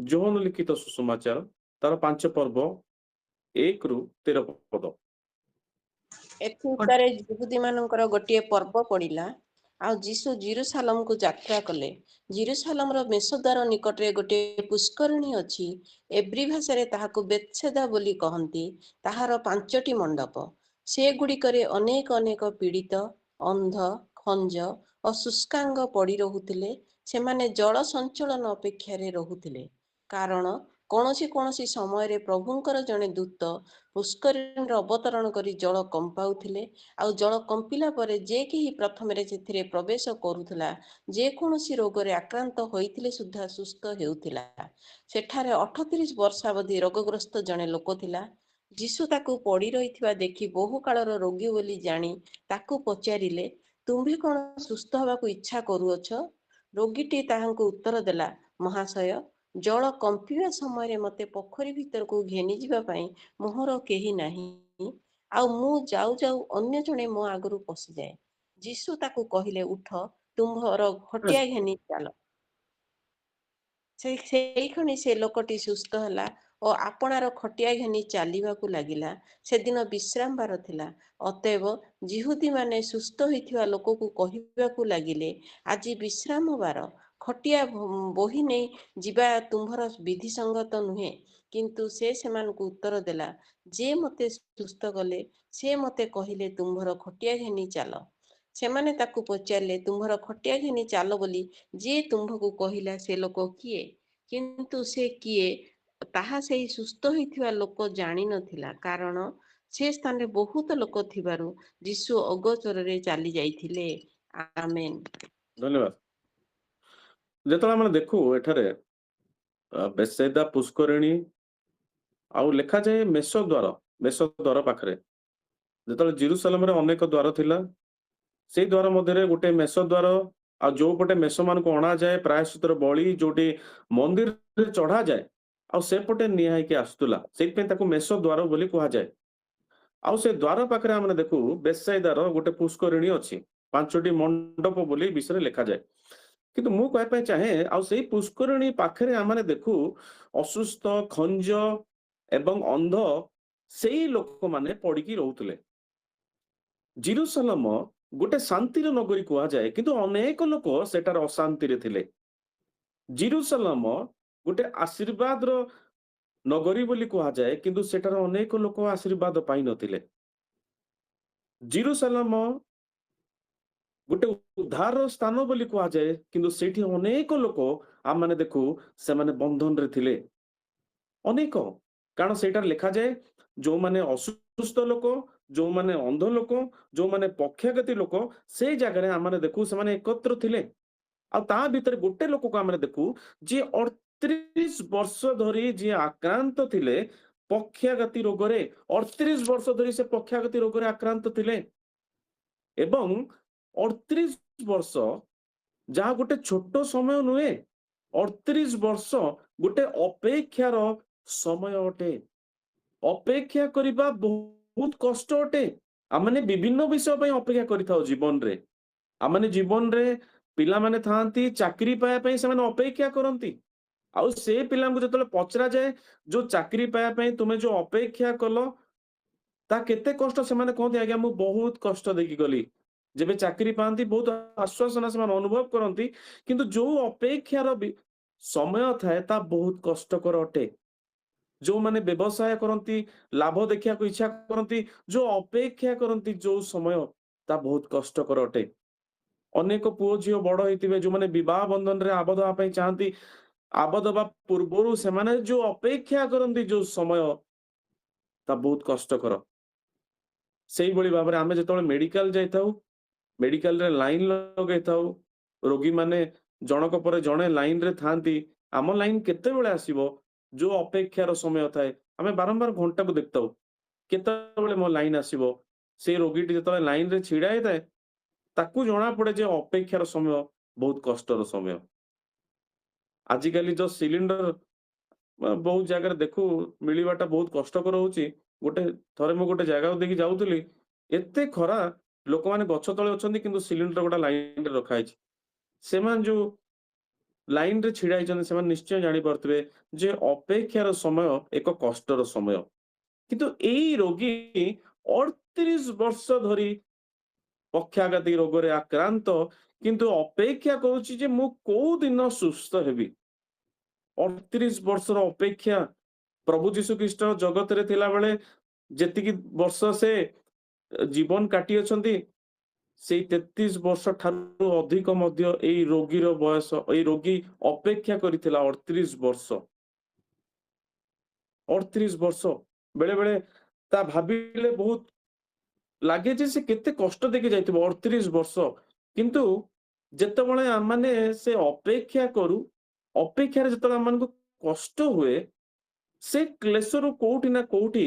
ଯୋହନ ଲିଖିତ ସୁସମାଚାର ତାର 5 ପର୍ବ 1 ରୁ 13 ପଦ। ଏଥିରେ ଯୁହୁଦୀ ମାନଙ୍କର ଗୋଟିଏ ପର୍ବ ପଡିଲା। ଆଉ ଯୀଶୁ ଜିରୁସାଲମକୁ ଯାତ୍ରା କଲେ। ଜିରୁସାଲମର ମେଷଦ୍ୱାର ନିକଟରେ ଗୋଟିଏ ପୁଷ୍କରିଣୀ ଅଛି। ଏବ୍ରୀ ଭାଷାରେ ତାହାକୁ ବେତ୍ସେଦା ବୋଲି କହନ୍ତି। ତାହାର 5ଟି ମଣ୍ଡପ। ସେଗୁଡ଼ିକରେ ଅନେକ ଅନେକ ପୀଡ଼ିତ, ଅନ୍ଧ, ଖଞ୍ଜ ଓ ଶୁଷ୍କାଙ୍ଗ ପଡ଼ି ରହୁଥିଲେ। ସେମାନେ ଜଳ ସଞ୍ଚଳନ ଅପେକ୍ଷାରେ ରହୁଥିଲେ। କାରଣ କୌଣସି କୌଣସି ସମୟରେ ପ୍ରଭୁଙ୍କର ଜଣେ ଦୂତ ପୁଷ୍କରିଣୀରେ ଅବତରଣ କରି ଜଳ କମ୍ପାଉଥିଲେ। ଆଉ ଜଳ କମ୍ପିଲା ପରେ ଯେ କେହି ପ୍ରଥମରେ ସେଥିରେ ପ୍ରବେଶ କରୁଥିଲା, ଯେକୌଣସି ରୋଗରେ ଆକ୍ରାନ୍ତ ହୋଇଥିଲେ ସୁଦ୍ଧା ସୁସ୍ଥ ହେଉଥିଲା। ସେଠାରେ 38 ବର୍ଷାବଧି ରୋଗଗ୍ରସ୍ତ ଜଣେ ଲୋକ ଥିଲା। ଯୀଶୁ ତାକୁ ପଡ଼ି ରହିଥିବା ଦେଖି ବହୁ କାଳର ରୋଗୀ ବୋଲି ଜାଣି ତାକୁ ପଚାରିଲେ, ତୁମ୍ଭେ କଣ ସୁସ୍ଥ ହେବାକୁ ଇଚ୍ଛା କରୁଅଛ? ରୋଗୀଟି ତାହାଙ୍କୁ ଉତ୍ତର ଦେଲା, ମହାଶୟ, ଜଳ କମ୍ପିବା ସମୟରେ ମୋତେ ପୋଖରୀ ଭିତରକୁ ଘେନିଯିବା ପାଇଁ ମୋହର କେହି ନାହିଁ। ଆଉ ମୁଁ ଯାଉ ଯାଉ ଅନ୍ୟ ଜଣେ ମୋ ଆଗରୁ ପଶିଯାଏ। ଯୀଶୁ ତାକୁ କହିଲେ, ଉଠ, ତୁମ୍ଭର ଖଟିଆ ଘେନି ଚାଲ। ସେଇକ୍ଷଣି ସେ ଲୋକଟି ସୁସ୍ଥ ହେଲା ଓ ଆପଣାର ଖଟିଆ ଘେନି ଚାଲିବାକୁ ଲାଗିଲା। ସେଦିନ ବିଶ୍ରାମ ବାର ଥିଲା। ଅତଏବ ଯିହୁଦୀମାନେ ସୁସ୍ଥ ହୋଇଥିବା ଲୋକକୁ କହିବାକୁ ଲାଗିଲେ, ଆଜି ବିଶ୍ରାମ ବାର, ଖଟିଆ ବୋହି ନେଇ ଯିବା ତୁମ୍ଭର ବିଧିସଙ୍ଗତ ନୁହେଁ। କିନ୍ତୁ ସେ ସେମାନଙ୍କୁ ଉତ୍ତର ଦେଲା, ଯେ ମୋତେ ସୁସ୍ଥ କଲେ ସେ ମୋତେ କହିଲେ, ତୁମ୍ଭର ଖଟିଆ ଘେନି ଚାଲ। ସେମାନେ ତାକୁ ପଚାରିଲେ, ତୁମ୍ଭର ଖଟିଆ ଘେନି ଚାଲ ବୋଲି ଯିଏ ତୁମ୍ଭକୁ କହିଲା ସେ ଲୋକ କିଏ? କିନ୍ତୁ ସେ କିଏ ତାହା ସେହି ସୁସ୍ଥ ହୋଇଥିବା ଲୋକ ଜାଣିନଥିଲା, କାରଣ ସେ ସ୍ଥାନରେ ବହୁତ ଲୋକ ଥିବାରୁ ଯୀଶୁ ଅଗୋଚରରେ ଚାଲି ଯାଇଥିଲେ। ଆମେନ୍। ଧନ୍ୟବାଦ। ଯେତେବେଳେ ଆମେ ଦେଖୁ ଏଠାରେ ବେତ୍ସେଦା ପୁଷ୍କରିଣୀ ଆଉ ଲେଖାଯାଏ ମେଷ ଦ୍ୱାର ପାଖରେ। ଯେତେବେଳେ ଜିରୁସାଲେମରେ ଅନେକ ଦ୍ୱାର ଥିଲା, ସେଇ ଦ୍ୱାର ମଧ୍ୟରେ ଗୋଟେ ମେଷ ଦ୍ୱାର, ଆଉ ଯୋଉ ପଟେ ମେଷ ମାନଙ୍କୁ ଅଣାଯାଏ ପ୍ରାୟଶ୍ଚିତ୍ତର ବଳି ଯୋଉଠି ମନ୍ଦିରରେ ଚଢାଯାଏ, ଆଉ ସେପଟେ ନିଆ ହେଇକି ଆସୁଥିଲା, ସେଇଥିପାଇଁ ତାକୁ ମେଷ ଦ୍ୱାର ବୋଲି କୁହାଯାଏ। ଆଉ ସେ ଦ୍ୱାର ପାଖରେ ଆମେ ଦେଖୁ ବେତ୍ସାଇଦାର ଗୋଟେ ପୁଷ୍କରିଣୀ ଅଛି, 5ଟି ମଣ୍ଡପ ବୋଲି ବିଷୟରେ ଲେଖାଯାଏ। କିନ୍ତୁ ମୁଁ କହିବା ପାଇଁ ଚାହେଁ, ଆଉ ସେଇ ପୁଷ୍କରିଣୀ ପାଖରେ ଆମେ ଦେଖୁ ଅସୁସ୍ଥ, ଖଞ୍ଜ ଏବଂ ଅନ୍ଧ ସେଇ ଲୋକମାନେ ପଡିକି ରହୁଥିଲେ। ଜିରୁସାଲମ ଗୋଟେ ଶାନ୍ତିର ନଗରୀ କୁହାଯାଏ, କିନ୍ତୁ ଅନେକ ଲୋକ ସେଠାରେ ଅଶାନ୍ତିରେ ଥିଲେ। ଜିରୁସାଲମ ଗୋଟେ ଆଶୀର୍ବାଦର ନଗରୀ ବୋଲି କୁହାଯାଏ, କିନ୍ତୁ ସେଠାରେ ଅନେକ ଲୋକ ଆଶୀର୍ବାଦ ପାଇନଥିଲେ। ଜିରୁସାଲମ ଗୋଟେ ଉଦ୍ଧାର ସ୍ଥାନ ବୋଲି କୁହାଯାଏ, କିନ୍ତୁ ସେଇଠି ଅନେକ ଲୋକ ଆମେ ଦେଖୁ ସେମାନେ ବନ୍ଧନରେ ଥିଲେ। ଅନେକ, କାରଣ ସେଇଟାରେ ଲେଖାଯାଏ ଯୋଉମାନେ ଅସୁସ୍ଥ ଲୋକ, ଯୋଉମାନେ ଅନ୍ଧ ଲୋକ, ଯୋଉମାନେ ପକ୍ଷାଘାତୀ ଲୋକ, ସେଇ ଜାଗାରେ ଆମେ ଦେଖୁ ସେମାନେ ଏକତ୍ର ଥିଲେ। ଆଉ ତା ଭିତରେ ଗୋଟେ ଲୋକକୁ ଆମେ ଦେଖୁ ଯିଏ 38 ବର୍ଷ ଧରି ଯିଏ ଆକ୍ରାନ୍ତ ଥିଲେ ପକ୍ଷାଘାତୀ ରୋଗରେ। 38 ବର୍ଷ ଧରି ସେ ପକ୍ଷାଘାତୀ ରୋଗରେ ଆକ୍ରାନ୍ତ ଥିଲେ। ଏବଂ 38 ବର୍ଷ ଯାହା ଗୋଟେ ଛୋଟ ସମୟ ନୁହେଁ। 38 ବର୍ଷ ଗୋଟେ ଅପେକ୍ଷାର ସମୟ ଅଟେ। ଅପେକ୍ଷା କରିବା ବହୁତ କଷ୍ଟ ଅଟେ। ଆମେ ବିଭିନ୍ନ ବିଷୟ ପାଇଁ ଅପେକ୍ଷା କରିଥାଉ ଜୀବନରେ। ଆମେ ଜୀବନରେ ପିଲାମାନେ ଥାଆନ୍ତି, ଚାକିରି ପାଇବା ପାଇଁ ସେମାନେ ଅପେକ୍ଷା କରନ୍ତି। ଆଉ ସେ ପିଲାଙ୍କୁ ଯେତେବେଳେ ପଚରାଯାଏ, ଯୋଉ ଚାକିରି ପାଇବା ପାଇଁ ତୁମେ ଯୋଉ ଅପେକ୍ଷା କଲ ତା କେତେ କଷ୍ଟ, ସେମାନେ କହନ୍ତି, ଆଜ୍ଞା ମୁଁ ବହୁତ କଷ୍ଟ ଦେଇକି ଗଲି। ଯେବେ ଚାକିରି ପାଆନ୍ତି ବହୁତ ଆଶ୍ୱାସନା ସେମାନେ ଅନୁଭବ କରନ୍ତି, କିନ୍ତୁ ଯୋଉ ଅପେକ୍ଷାର ସମୟ ଥାଏ ତା ବହୁତ କଷ୍ଟକର ଅଟେ। ଯୋଉମାନେ ବ୍ୟବସାୟ କରନ୍ତି, ଲାଭ ଦେଖିବାକୁ ଇଚ୍ଛା କରନ୍ତି, ଯୋଉ ଅପେକ୍ଷା କରନ୍ତି ଯୋଉ ସମୟ, ତା ବହୁତ କଷ୍ଟକର ଅଟେ। ଅନେକ ପୁଅ ଝିଅ ବଡ ହେଇଥିବେ, ଯୋଉମାନେ ବିବାହ ବନ୍ଧନରେ ଆବଦ୍ଧ ହେବା ପାଇଁ ଚାହାନ୍ତି, ଆବଦ୍ଧ ହେବା ପୂର୍ବରୁ ସେମାନେ ଯୋଉ ଅପେକ୍ଷା କରନ୍ତି ଯୋଉ ସମୟ, ତା ବହୁତ କଷ୍ଟକର। ସେଇଭଳି ଭାବରେ ଆମେ ଯେତେବେଳେ ମେଡିକାଲ ଯାଇଥାଉ, ମେଡିକାଲରେ ଲାଇନ ଲଗେଇଥାଉ, ରୋଗୀମାନେ ଜଣକ ପରେ ଜଣେ ଲାଇନରେ ଥାଆନ୍ତି, ଆମ ଲାଇନ କେତେବେଳେ ଆସିବ, ଯୋଉ ଅପେକ୍ଷାର ସମୟ ଥାଏ, ଆମେ ବାରମ୍ବାର ଘଣ୍ଟାକୁ ଦେଖିଥାଉ, କେତେବେଳେ ମୋ ଲାଇନ ଆସିବ। ସେଇ ରୋଗୀଟି ଯେତେବେଳେ ଲାଇନରେ ଛିଡା ହେଇଥାଏ, ତାକୁ ଜଣା ପଡେ ଯେ ଅପେକ୍ଷାର ସମୟ ବହୁତ କଷ୍ଟର ସମୟ। ଆଜିକାଲି ଯୋଉ ସିଲିଣ୍ଡର ବହୁତ ଜାଗାରେ ଦେଖୁ ମିଳିବାଟା ବହୁତ କଷ୍ଟକର ହଉଛି। ଥରେ ମୁଁ ଗୋଟେ ଜାଗାକୁ ଦେଇକି ଯାଉଥିଲି, ଏତେ ଖରା, ଲୋକମାନେ ଗଛ ତଳେ ଅଛନ୍ତି, କିନ୍ତୁ ସିଲିଣ୍ଡର ଗୋଟେ ଲାଇନରେ ରଖା ହେଇଛି। ସେମାନେ ଯୋଉ ଲାଇନ ରେ ଛିଡା ହେଇଛନ୍ତି ସେମାନେ ନିଶ୍ଚୟ ଜାଣିପାରୁଥିବେ ଯେ ଅପେକ୍ଷାର ସମୟ ଏକ କଷ୍ଟର ସମୟ। କିନ୍ତୁ ଏଇ ରୋଗୀ 38 ବର୍ଷ ଧରି ପକ୍ଷାଘାତୀ ରୋଗରେ ଆକ୍ରାନ୍ତ, କିନ୍ତୁ ଅପେକ୍ଷା କରୁଛି ଯେ ମୁଁ କୋଉ ଦିନ ସୁସ୍ଥ ହେବି। 38 ବର୍ଷର ଅପେକ୍ଷା। ପ୍ରଭୁ ଯୀଶୁ ଖ୍ରୀଷ୍ଟ ଜଗତରେ ଥିଲାବେଳେ ଯେତିକି ବର୍ଷ ସେ ଜୀବନ କାଟି ଅଛନ୍ତି, ସେଇ 33 ବର୍ଷ ଠାରୁ ଅଧିକ ମଧ୍ୟ ଏଇ ରୋଗୀର ବୟସ, ଏଇ ରୋଗୀ ଅପେକ୍ଷା କରିଥିଲା 38 ବର୍ଷ। 38 ବର୍ଷ। ବେଳେ ବେଳେ ତା ଭାବିଲେ ବହୁତ ଲାଗେ ଯେ ସେ କେତେ କଷ୍ଟ ଦେଇକି ଯାଇଥିବ 38 ବର୍ଷ। କିନ୍ତୁ ଯେତେବେଳେ ଆମମାନେ ସେ ଅପେକ୍ଷା କରୁ, ଅପେକ୍ଷାରେ ଯେତେବେଳେ ଆମମାନଙ୍କୁ କଷ୍ଟ ହୁଏ, ସେ କ୍ଲେଶରୁ କୋଉଠି ନା କୋଉଠି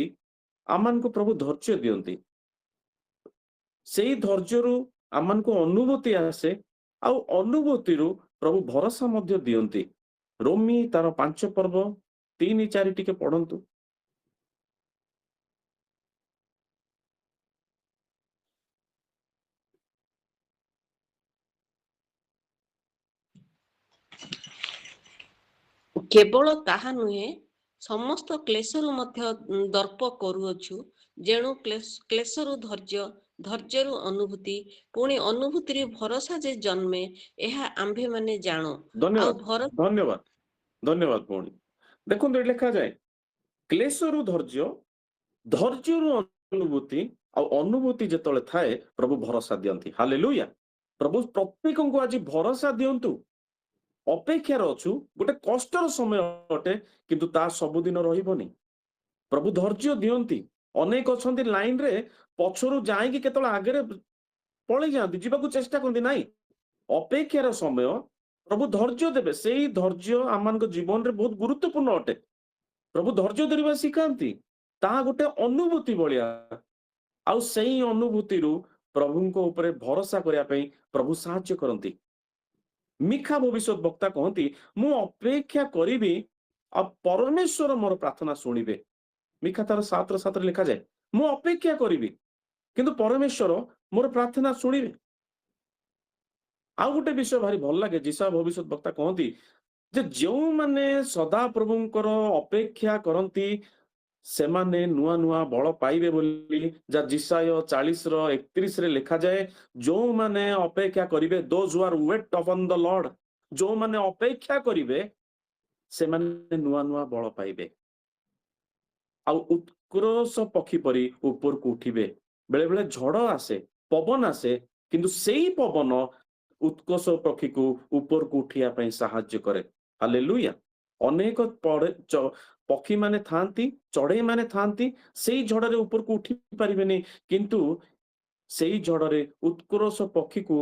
ଆମମାନଙ୍କୁ ପ୍ରଭୁ ଧୈର୍ଯ୍ୟ ଦିଅନ୍ତି। ସେଇ ଧୈର୍ଯ୍ୟରୁ ଆମମାନଙ୍କୁ ଅନୁଭୂତି ଆସେ, ଆଉ ଅନୁଭୂତିରୁ ପ୍ରଭୁ ଭରସା ମଧ୍ୟ ଦିଅନ୍ତି। ରୋମୀ ତାର 5 ପର୍ବ 3-4 ଟିକେ ପଢନ୍ତୁ। କେବଳ ତାହା ନୁହେଁ, ସମସ୍ତ କ୍ଲେଶରୁ ମଧ୍ୟ ଦର୍ପ କରୁଅଛୁ। ଯେଣୁ କ୍ଲେଶରୁ ଧୈର୍ଯ୍ୟ, ଧୈର୍ଯ୍ୟରୁ ଅନୁଭୂତି, ପୁଣି ଅନୁଭୂତିରେ ଭରସା ଯେ ଜନ୍ମେ, ଏହା ଆମ୍ଭେମାନେ ଜାଣୁ। ଆଉ ଧନ୍ୟବାଦ, ଧନ୍ୟବାଦ, ଧନ୍ୟବାଦ ଭଉଣୀ। ଦେଖନ୍ତୁ ଏଠି ଲେଖାଯାଏ କ୍ଲେଶରୁ ଧୈର୍ଯ୍ୟ, ଧୈର୍ଯ୍ୟରୁ ଅନୁଭୂତି, ଆଉ ଅନୁଭୂତି ଯେତେବେଳେ ଥାଏ ପ୍ରଭୁ ଭରସା ଦିଅନ୍ତି। ହାଲେଲୁୟା। ପ୍ରଭୁ ପ୍ରତ୍ୟେକଙ୍କୁ ଆଜି ଭରସା ଦିଅନ୍ତୁ। ଅପେକ୍ଷାରେ ଅଛୁ, ଗୋଟେ କଷ୍ଟର ସମୟ ଅଟେ, କିନ୍ତୁ ତା ସବୁଦିନ ରହିବନି। ପ୍ରଭୁ ଧୈର୍ଯ୍ୟ ଦିଅନ୍ତି। ଅନେକ ଅଛନ୍ତି ଲାଇନରେ ପଛରୁ ଯାଇକି କେତେବେଳେ ଆଗରେ ପଳେଇ ଯାଆନ୍ତି, ଯିବାକୁ ଚେଷ୍ଟା କରନ୍ତି। ନାଇଁ, ଅପେକ୍ଷାର ସମୟ ପ୍ରଭୁ ଧୈର୍ଯ୍ୟ ଦେବେ। ସେଇ ଧୈର୍ଯ୍ୟ ଆମମାନଙ୍କ ଜୀବନରେ ବହୁତ ଗୁରୁତ୍ୱପୂର୍ଣ୍ଣ ଅଟେ। ପ୍ରଭୁ ଧୈର୍ଯ୍ୟ ଧରିବା ଶିଖାନ୍ତି। ତାହା ଗୋଟେ ଅନୁଭୂତି ଭଳିଆ। ଆଉ ସେଇ ଅନୁଭୂତିରୁ ପ୍ରଭୁଙ୍କ ଉପରେ ଭରସା କରିବା ପାଇଁ ପ୍ରଭୁ ସାହାଯ୍ୟ କରନ୍ତି। ମିଖା ଭବିଷ୍ୟତ ବକ୍ତା କହନ୍ତି, ମୁଁ ଅପେକ୍ଷା କରିବି ଆଉ ପରମେଶ୍ୱର ମୋର ପ୍ରାର୍ଥନା ଶୁଣିବେ। ମିଖା ତାର 7:7 ଲେଖାଯାଏ, ମୁଁ ଅପେକ୍ଷା କରିବି କିନ୍ତୁ ପରମେଶ୍ୱର ମୋର ପ୍ରାର୍ଥନା ଶୁଣିବେ। ଆଉ ଗୋଟେ ବିଷୟ ଭାରି ଭଲ ଲାଗେ, ଯିଶା ଭବିଷ୍ୟତ ବକ୍ତା କହନ୍ତି ଯେ ଯେଉଁମାନେ ସଦାପ୍ରଭୁଙ୍କର ଅପେକ୍ଷା କରନ୍ତି ସେମାନେ ନୂଆ ନୂଆ ବଳ ପାଇବେ ବୋଲି, ଯାହା ଯିଶାୟ 40:31 ଲେଖାଯାଏ। ଯୋଉମାନେ ଅପେକ୍ଷା କରିବେ, those who are wait upon the Lord, ଯୋଉମାନେ ଅପେକ୍ଷା କରିବେ ସେମାନେ ନୂଆ ନୂଆ ବଳ ପାଇବେ ଆଉ ଉତ୍କର୍ଷ ପକ୍ଷୀ ପରି ଉପରକୁ ଉଠିବେ। ବେଳେ ବେଳେ ଝଡ଼ ଆସେ, ପବନ ଆସେ, କିନ୍ତୁ ସେଇ ପବନ ଉତ୍କର୍ଷ ପକ୍ଷୀକୁ ଉପରକୁ ଉଠିବା ପାଇଁ ସାହାଯ୍ୟ କରେ। ହାଲେଲୁୟା। ଅନେକ ପକ୍ଷୀ ମାନେ ଥାଆନ୍ତି, ଚଢେଇ ମାନେ ଥାଆନ୍ତି, ସେଇ ଝଡ଼ରେ ଉପରକୁ ଉଠି ପାରିବେନି, କିନ୍ତୁ ସେଇ ଝଡ଼ରେ ଉତ୍କର୍ଷ ପକ୍ଷୀକୁ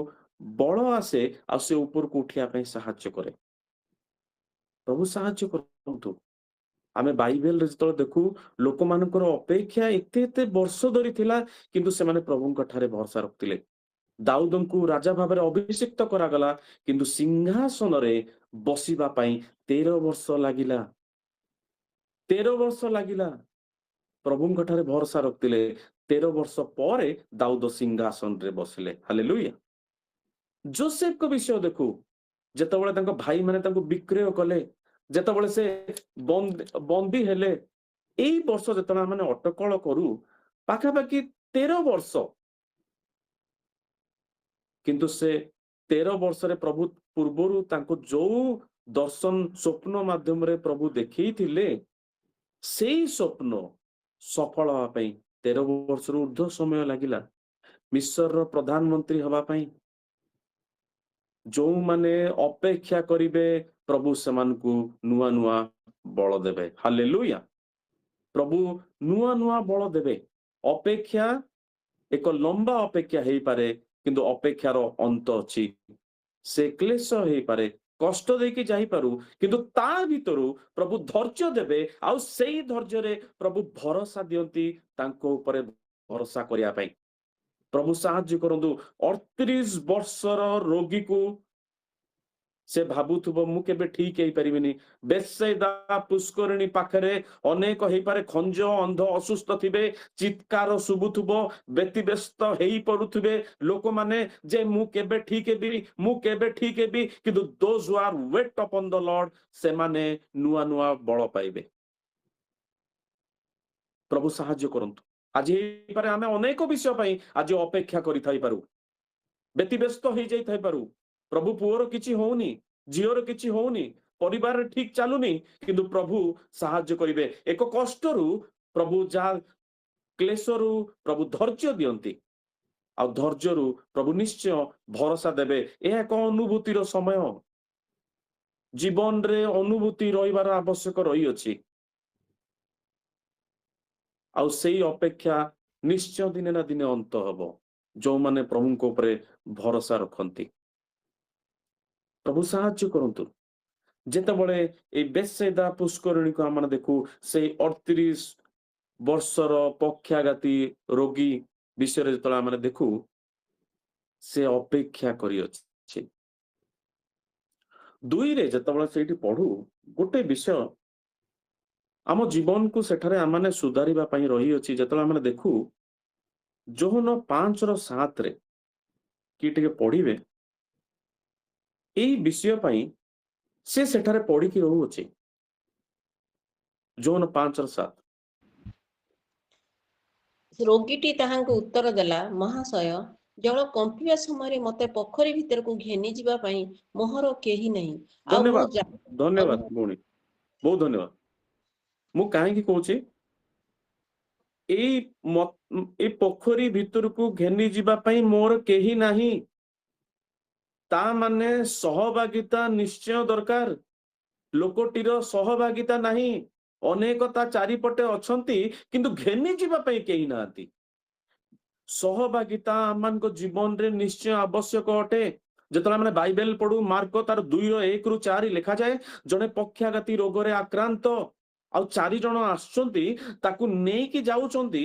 ବଳ ଆସେ ଆଉ ସେ ଉପରକୁ ଉଠିବା ପାଇଁ ସାହାଯ୍ୟ କରେ। ପ୍ରଭୁ ସାହାଯ୍ୟ କରନ୍ତୁ। ଆମେ ବାଇବେଲରେ ଯେତେବେଳେ ଦେଖୁ ଲୋକମାନଙ୍କର ଅପେକ୍ଷା ଏତେ ଏତେ ବର୍ଷ ଧରି ଥିଲା, କିନ୍ତୁ ସେମାନେ ପ୍ରଭୁଙ୍କ ଠାରେ ଭରସା ରଖୁଥିଲେ। ଦାଉଦଙ୍କୁ ରାଜା ଭାବରେ ଅଭିଷିକ୍ତ କରାଗଲା, କିନ୍ତୁ ସିଂହାସନରେ ବସିବା ପାଇଁ 13 ବର୍ଷ ଲାଗିଲା। 13 ବର୍ଷ ଲାଗିଲା। ପ୍ରଭୁଙ୍କ ଠାରେ ଭରସା ରଖିଥିଲେ। 13 ବର୍ଷ ପରେ ଦାଉଦ ସିଂହାସନରେ ବସିଲେ। ହାଲେଲୁୟା। ଯୋସେଫଙ୍କ ବିଷୟ ଦେଖୁ, ଯେତେବେଳେ ତାଙ୍କ ଭାଇମାନେ ତାଙ୍କୁ ବିକ୍ରୟ କଲେ, ଯେତେବେଳେ ସେ ବନ୍ଦୀ ହେଲେ, ଏଇ ବର୍ଷ ଯେତେବେଳେ ଆମେ ଅଟକଳ କରୁ, ପାଖାପାଖି 13 ବର୍ଷ, କିନ୍ତୁ ସେ 13 ବର୍ଷରେ ପ୍ରଭୁ ପୂର୍ବରୁ ତାଙ୍କୁ ଯୋଉ ଦର୍ଶନ ସ୍ୱପ୍ନ ମାଧ୍ୟମରେ ପ୍ରଭୁ ଦେଖେଇଥିଲେ, ସେଇ ସ୍ୱପ୍ନ ସଫଳ ହେବା ପାଇଁ 13 ବର୍ଷରୁ ଉର୍ଦ୍ଧ୍ୱ ସମୟ ଲାଗିଲା। ମିଶ୍ରର ପ୍ରଧାନମନ୍ତ୍ରୀ ହେବା ପାଇଁ ଯୋଉମାନେ ଅପେକ୍ଷା କରିବେ, ପ୍ରଭୁ ସେମାନଙ୍କୁ ନୂଆ ନୂଆ ବଳ ଦେବେ। ହାଲେଲୁୟା। ପ୍ରଭୁ ନୂଆ ନୂଆ ବଳ ଦେବେ। ଅପେକ୍ଷା ଏକ ଲମ୍ବା ଅପେକ୍ଷା ହେଇପାରେ, କିନ୍ତୁ ଅପେକ୍ଷାର ଅନ୍ତ ଅଛି। ସେ କ୍ଲେଶ ହେଇପାରେ, କଷ୍ଟ ଦେଇକି ଯାଇପାରୁ, କିନ୍ତୁ ତା ଭିତରୁ ପ୍ରଭୁ ଧୈର୍ଯ୍ୟ ଦେବେ, ଆଉ ସେଇ ଧୈର୍ଯ୍ୟରେ ପ୍ରଭୁ ଭରସା ଦିଅନ୍ତି ତାଙ୍କ ଉପରେ ଭରସା କରିବା ପାଇଁ। ପ୍ରଭୁ ସାହାଯ୍ୟ କରନ୍ତୁ। 38 ବର୍ଷର ରୋଗୀକୁ से भाबुथुबो मु केबे ठीक हेई परिबिनी। बेतसैदा पुष्करिणी पाखरे अनेक हेई पारे खंज अंध असुस्थ थिबे, चित्कार शुभुथुबो, व्यतिव्यस्त हेई पडुथुबे लोक माने जे मु केबे ठीक हेबी, मु केबे ठीक हेबी, किंतु those who are wait upon the Lord से माने नुआ नुआ बळ पाइबे। प्रभु साहाय्य करंतु। आज हेई पारे आमे अनेक विषय पई आज अपेक्षा करि थाई पारु, व्यतिव्यस्त हेई जाई थाई पारु। प्रभु पुओर किछि होउनी, झिओर किछि होउनी, परिवार ठीक चालुनी, किंतु प्रभु साहाय्य करिवे। एक कष्टरु प्रभु जा क्लेशरु प्रभु धैर्य दियंती, आ धैर्यरु प्रभु निश्चय भरोसा देबे। यह एक अनुभूतिर समय, जीवन रे अनुभूति रहिबार आवश्यक रही अछि। आ सेई अपेक्षा निश्चय दिने ना दिने अंत हबो, जो माने प्रभु को ऊपर भरोसा रखंती। प्रभु साहाय्य करंतु। जेतेबळे ए बेतसैदा पुष्करिणी को आमने देखु से 38 वर्षर पक्षाघाती रोगी विषय रे जेतेबळे आमने देखु से अपेक्षा करि अछि। 2 रे जेतेबळे सेठी पढु गोटे विषय आम जीवन को सेठारे आमने सुधारिबा पई रही अछि। जेतेबळे आमने देखु जोहन 5:7 रे कि टिके पढिबे एई विषय पई से सेठारे पढ़ी कि रहू अछि। जोहन 5:7 ରୋଗୀଟି ତାହାଙ୍କୁ ଉତ୍ତର ଦେଲା, ମହାଶୟ, ଜଳ କମ୍ପିବା ସମୟରେ ମତେ ପୋଖରୀ ଭିତରକୁ ଘେନି ଯିବା ପାଇଁ ମୋହର କେହି ନାହିଁ। ଆଉ ମୁଁ धन्यवाद धन्यवाद भौणी, बहुत धन्यवाद। मु काहेकि कहूछि एई पोखरी भितरकू घेनी जीवा पई मोर केही नाही, ता माने सहभागिता निश्चय दरकार। लोकटीर सहभागिता नाही, अनेक ता चारिपटे अछंती किंतु घेनी जीवा पई केही नाहांती। सहभागिता आमानको जीवन रे निश्चय आवश्यक अटे। जेतला माने बाइबल पढु मार्क तार 2:1-4 लिखा जाए, जने पक्षाघाती रोगरे आक्रांत आउ 4 जण आछंती ताकू नेकी जाउचंती।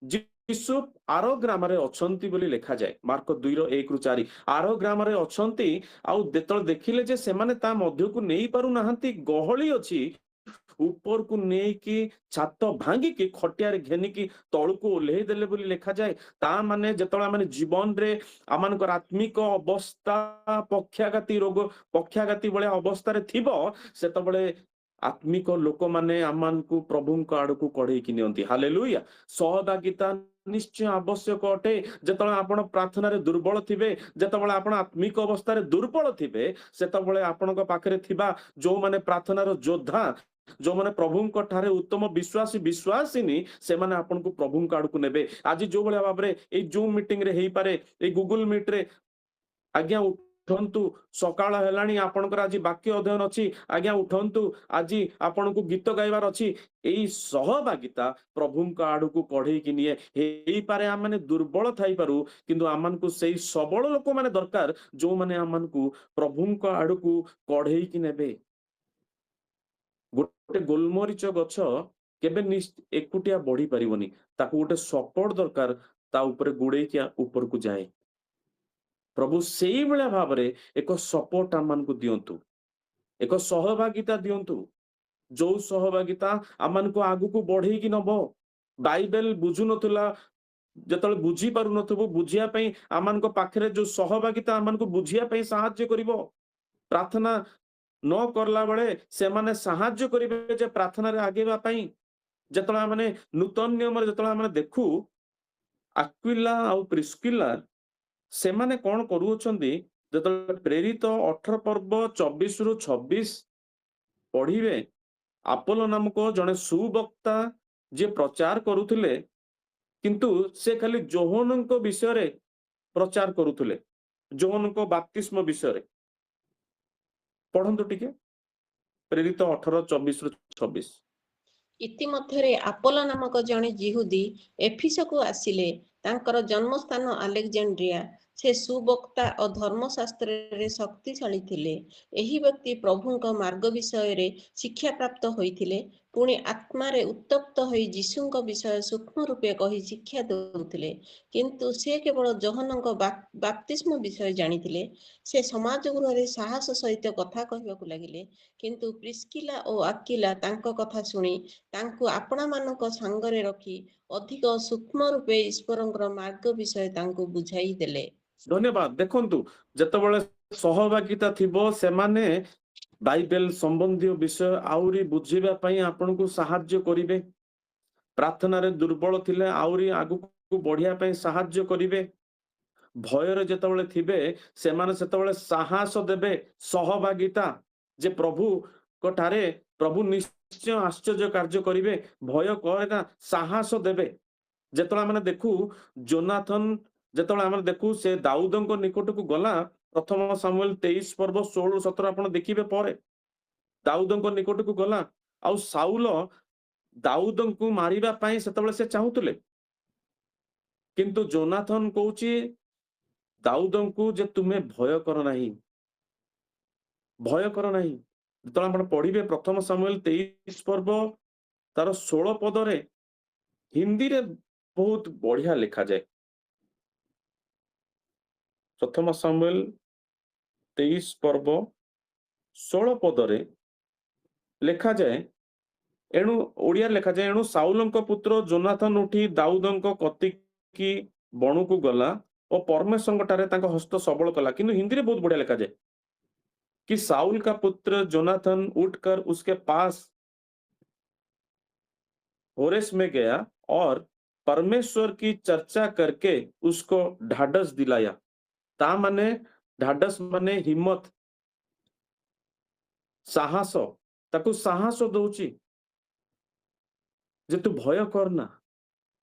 यीशु आरो ग्राम रे अछंती बोली लिखा जाए, मार्क 2:1-4 आरो ग्राम रे अछंती। आउ देतल देखिले जे सेमाने ता मध्य को नेई पारु नाहंती, गहळी अछि, ऊपर को नेकी छात भांगी की खटिया रे घेनी की तळु को ओल्हेई देले बोली लिखा जाए। ता माने जेतला माने जीवन रे आमानकर आत्मिक अवस्था पक्षाघाती रोग पक्षाघाती बळे अवस्था रे थिबो, सेतबळे आत्मिक लोक माने आमानकु प्रभुଙ୍କ आडकु कढेई कि नियंती। हालेलुया। सहभागिता निश्चय आवश्यक अटे। जेतबळे आपण प्रार्थना रे दुर्बल थिबे, जेतबळे आपण आत्मिक अवस्था रे दुर्बल थिबे, सेतबळे आपणक पाखरे थिबा जो माने प्रार्थना रो योद्धा, जो माने प्रभुଙ୍କ ठारे उत्तम विश्वासी विश्वासिनी, से माने आपनको प्रभुଙ୍କ आडकु नेबे। आज जो भले भाबरे ए जूम मीटिंग रे हेई पारे, ए गूगल मीट रे आज्ञा उठंतु, सकाळ हेलाणी आपणकर आज वाक्य अध्ययन अछि, आज्ञा उठंतु, आज आपनको गीत गाइबार अछि। एई सहभागिता प्रभुଙ୍କ आडकु कढेई कि निये। हेई पारे आम माने दुर्बल थाई पारु, किंतु आमानकु सेई सबल लोक माने दरकार, जो माने आमानकु प्रभुଙ୍କ आडकु कढेई कि नेबे। गोटे गोलमरीच गछ केबे एकुटिया बढ़ी पारिबनी, ताकू गोटे सपोर्ट दरकार, ता ऊपर गुड़ेकिया ऊपर को जाए। प्रभु सेई बेला भाबरे एक सपोर्ट आमानकु दियंतु, एक सहभागिता दियंतु, जो सहभागिता आमानकु आगुकु बढ़ेई कि नबो। बाइबल बुझु नथुला, जेतले बुझी पारु नथबो, बुझिया पई आमानक पाखरे जो सहभागिता आमानकु बुझिया पई सहाय्य करिवो। प्रार्थना न करला बेले से माने सहाय्य करिवे जे प्रार्थना रे आगेबा पई। जेतला माने नूतन नियम रे जेतला माने देखु आक्विला आउ प्रिस्किला से माने कोन करूछंदी, जेतले प्रेरित 18 पर्व 24-26 पढ़िबे, आपोलो नामक जने सुवक्ता जे प्रचार करूथिले, किंतु से खाली जोहनक विषय रे प्रचार करूथिले, जोहनक बाप्तिस्म विषय रे। पढ़ंतु टिके प्रेरित 18-24-26। ଇତିମଧ୍ୟରେ ଆପୋଲୋ ନାମକ ଜଣେ ଯିହୁଦୀ ଏଫିସକୁ ଆସିଲେ। ତାଙ୍କର ଜନ୍ମସ୍ଥାନ ଆଲେକ୍ଜାଣ୍ଡ୍ରିଆ। ସେ ସୁବକ୍ତା ଓ ଧର୍ମଶାସ୍ତ୍ରରେ ଶକ୍ତିଶାଳୀ ଥିଲେ। ଏହି ବ୍ୟକ୍ତି ପ୍ରଭୁଙ୍କ ମାର୍ଗ ବିଷୟରେ ଶିକ୍ଷାପ୍ରାପ୍ତ ହୋଇଥିଲେ। ପୁଣି ଆତ୍ମାରେ ଉତ୍ତପ୍ତ ହୋଇ ଯୀଶୁଙ୍କ ବିଷୟ ସୂକ୍ଷ୍ମ ରୂପେ କହି ଶିକ୍ଷା ଦେଉଥିଲେ। କିନ୍ତୁ ସେ କେବଳ ଯୋହନଙ୍କ ବାପ୍ତିସ୍ମ ବିଷୟ ଜାଣିଥିଲେ। ସେ ସମାଜ ଗୃହରେ ସାହସ ସହିତ କଥା କହିବାକୁ ଲାଗିଲେ। କିନ୍ତୁ ପ୍ରିସ୍କିଲା ଓ ଆକିଲା ତାଙ୍କ କଥା ଶୁଣି ତାଙ୍କୁ ଆପଣମାନଙ୍କ ସାଙ୍ଗରେ ରଖି ଅଧିକ ସୂକ୍ଷ୍ମ ରୂପେ ଈଶ୍ୱରଙ୍କର ମାର୍ଗ ବିଷୟ ତାଙ୍କୁ ବୁଝାଇ ଦେଲେ। ଧନ୍ୟବାଦ। ଦେଖନ୍ତୁ, ଯେତେବେଳେ ସହଭାଗିତା ଥିବ, ସେମାନେ ବାଇବେଲ ସମ୍ବନ୍ଧୀୟ ବିଷୟ ଆହୁରି ବୁଝିବା ପାଇଁ ଆପଣଙ୍କୁ ସାହାଯ୍ୟ କରିବେ। ପ୍ରାର୍ଥନାରେ ଦୁର୍ବଳ ଥିଲେ ଆହୁରି ଆଗକୁ ବଢିବା ପାଇଁ ସାହାଯ୍ୟ କରିବେ। ଭୟରେ ଯେତେବେଳେ ଥିବେ, ସେମାନେ ସେତେବେଳେ ସାହସ ଦେବେ। ସହଭାଗିତା ଯେ ପ୍ରଭୁଙ୍କ ଠାରେ ପ୍ରଭୁ ନିଶ୍ଚୟ ଆଶ୍ଚର୍ଯ୍ୟ କାର୍ଯ୍ୟ କରିବେ, ଭୟ କରେ ନା, ସାହସ ଦେବେ। ଯେତେବେଳେ ଆମେ ଦେଖୁ ଯୋନାଥନ, ଯେତେବେଳେ ଆମେ ଦେଖୁ ସେ ଦାଉଦଙ୍କ ନିକଟକୁ ଗଲା, ପ୍ରଥମ ସାମୁଏଲ 23 ପର୍ବ 16-17 ଆପଣ ଦେଖିବେ। ପରେ ଦାଉଦଙ୍କ ନିକଟକୁ ଗଲା, ଆଉ ସାଉଲ ଦାଉଦଙ୍କୁ ମାରିବା ପାଇଁ ସେତେବେଳେ ସେ ଚାହୁଁଥିଲେ, କିନ୍ତୁ ଯୋନାଥନ କହୁଛି ଦାଉଦଙ୍କୁ ଯେ ତୁମେ ଭୟ କର ନାହିଁ, ଭୟ କର ନାହିଁ। ଯେତେବେଳେ ଆପଣ ପଢିବେ ପ୍ରଥମ ସାମୁଏଲ 23 ପର୍ବ ତାର 16 ପଦରେ ହିନ୍ଦୀରେ ବହୁତ ବଢିଆ ଲେଖାଯାଏ। ପ୍ରଥମ ସାମୁଏଲ 23 ପର୍ବ 16 ପଦରେ ଲେଖାଯାଏ, ଏଣୁ ଓଡିଆରେ ଲେଖାଯାଏ, ଏଣୁ ସାଉଲଙ୍କ ପୁତ୍ର ଯୋନାଥନ ଉଠି ଦାଉଦଙ୍କ କତିକି ବଣକୁ ଗଲା ଓ ପରମେଶ୍ୱରଙ୍କ ଠାରେ ତାଙ୍କ ହସ୍ତ ସବଳ କଲା। କିନ୍ତୁ ହିନ୍ଦୀରେ ବହୁତ ବଢିଆ ଲେଖାଯାଏ कि साउल का पुत्र जोनाथन उठकर उसके पास होरेस में गया और परमेश्वर की चर्चा करके उसको ढाढ़स दिलाया। ता माने ढाढ़स माने हिम्मत, साहस, ताकू साहस दउची जे तू भय करना।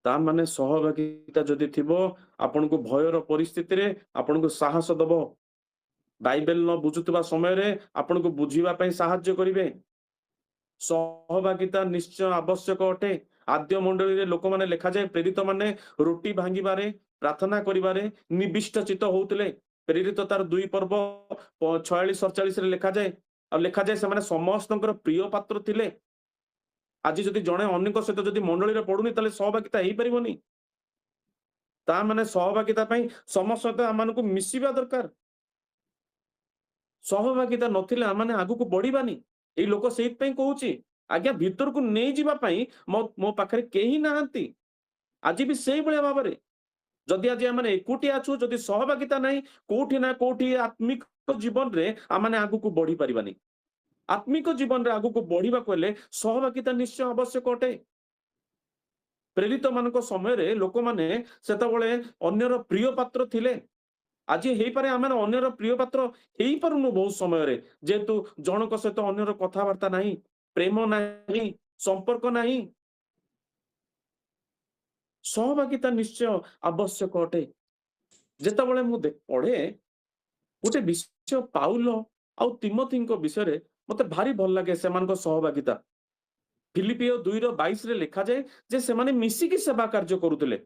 ता माने सहभागिता जदि थिबो, आपनको भयर परिस्थिति रे आपनको साहस दबो। बाइबेल न बुझुवा समय रे आपनको बुझिवा ପାଇଁ ସାହାଯ୍ୟ କରିବେ। सहभागिता निश्चय आवश्यक अटे। आद्य मंडली रे लोक माने ଲେଖାଯାଏ, ପ୍ରେରିତ ମାନେ ରୁଟି ଭାଙ୍ଗିବାରେ, ପ୍ରାର୍ଥନା କରିବାରେ ନିବିଷ୍ଟ ଚିତ ହୋଉଥିଲେ। ପ୍ରେରିତ ତାର 2 ପର୍ବ 46-47 ରେ ଲେଖାଯାଏ। ଆଉ ଲେଖାଯାଏ ସେମାନେ ସମସ୍ତଙ୍କର ପ୍ରିୟ ପାତ୍ର ଥିଲେ। ଆଜି ଯଦି ଜଣେ ଅନ୍ୟଙ୍କ ସହିତ ଯଦି ମଣ୍ଡଳୀରେ ପଡୁନି, ତାହେଲେ ସହଭାଗିତା ହେଇପାରିବନି। ତା ମାନେ ସହଭାଗିତା ପାଇଁ ସମସ୍ତ ସହିତ ଆମମାନଙ୍କୁ ମିଶିବା ଦରକାର। ସହଭାଗିତା ନଥିଲେ ଆମମାନେ ଆଗକୁ ବଢିବାନି। ଏଇ ଲୋକ ସେଇଥିପାଇଁ କହୁଛି, ଆଜ୍ଞା ଭିତରକୁ ନେଇଯିବା ପାଇଁ ମୋ ପାଖରେ କେହି ନାହାନ୍ତି। ଆଜି ବି ସେଇଭଳିଆ ଭାବରେ ଯଦି ଆଜି ଆମେ ଏକୁଟିଆ ଅଛୁ, ଯଦି ସହଭାଗିତା ନାହିଁ, କୋଉଠି ନା କୋଉଠି ଆତ୍ମିକ ଜୀବନରେ ଆମମାନେ ଆଗକୁ ବଢି ପାରିବାନି। ଆତ୍ମିକ ଜୀବନରେ ଆଗକୁ ବଢିବାକୁ ହେଲେ ସହଭାଗିତା ନିଶ୍ଚୟ ଆବଶ୍ୟକ ଅଟେ। ପ୍ରେରିତ ମାନଙ୍କ ସମୟରେ ଲୋକମାନେ ସେତେବେଳେ ଅନ୍ୟର ପ୍ରିୟ ପାତ୍ର ଥିଲେ। ଆଜି ହେଇପାରେ ଆମେ ଅନ୍ୟର ପ୍ରିୟ ପାତ୍ର ହେଇପାରୁନୁ ବହୁତ ସମୟରେ, ଯେହେତୁ ଜଣଙ୍କ ସହିତ ଅନ୍ୟର କଥାବାର୍ତ୍ତା ନାହିଁ, ପ୍ରେମ ନାହିଁ, ସମ୍ପର୍କ ନାହିଁ। ସହଭାଗିତା ନିଶ୍ଚୟ ଆବଶ୍ୟକ ଅଟେ। ଯେତେବେଳେ ମୁଁ ପଢେ ଗୋଟେ ବିଷୟ ପାଉଲ ଆଉ ତିମୋଥୀଙ୍କ ବିଷୟରେ, ମତେ ଭାରି ଭଲ ଲାଗେ ସେମାନଙ୍କ ସହଭାଗିତା। ଫିଲିପିଓ 2:22 ରେ ଲେଖାଯାଏ ଯେ ସେମାନେ ମିଶିକି ସେବା କାର୍ଯ୍ୟ କରୁଥିଲେ।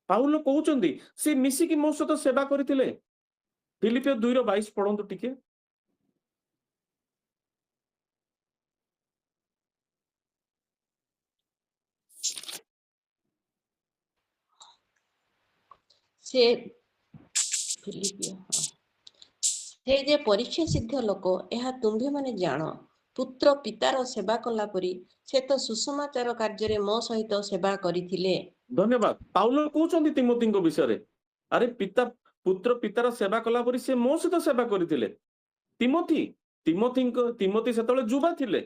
ପାଉଲ କହୁଛନ୍ତି ସେ ମିଶିକି ମୋ ସହିତ ସେବା କରିଥିଲେ। ଫିଲିପିଓ 2:22 ପଢନ୍ତୁ ଟିକେ। ସେ ଫିଲିପିଓ ସେ ଯେ ପରୀକ୍ଷା ସିଦ୍ଧ ଲୋକ, ଏହା ତୁମ୍ଭେମାନେ ଜାଣ। ପୁତ୍ର ପିତାର ସେବା କଲା ପରି ସେ ତ ସୁସମାଚାର କାର୍ଯ୍ୟରେ ମୋ ସହିତ ସେବା କରିଥିଲେ। ଧନ୍ୟବାଦ। ପାଉଲ କହୁଛନ୍ତି ତିମୋଥୀଙ୍କ ବିଷୟରେ, ଆରେ ପୁତ୍ର ପିତାର ସେବା କଲା ପରି ସେ ମୋ ସହିତ ସେବା କରିଥିଲେ। ତିମୋଥୀ ସେତେବେଳେ ଯୁବା ଥିଲେ,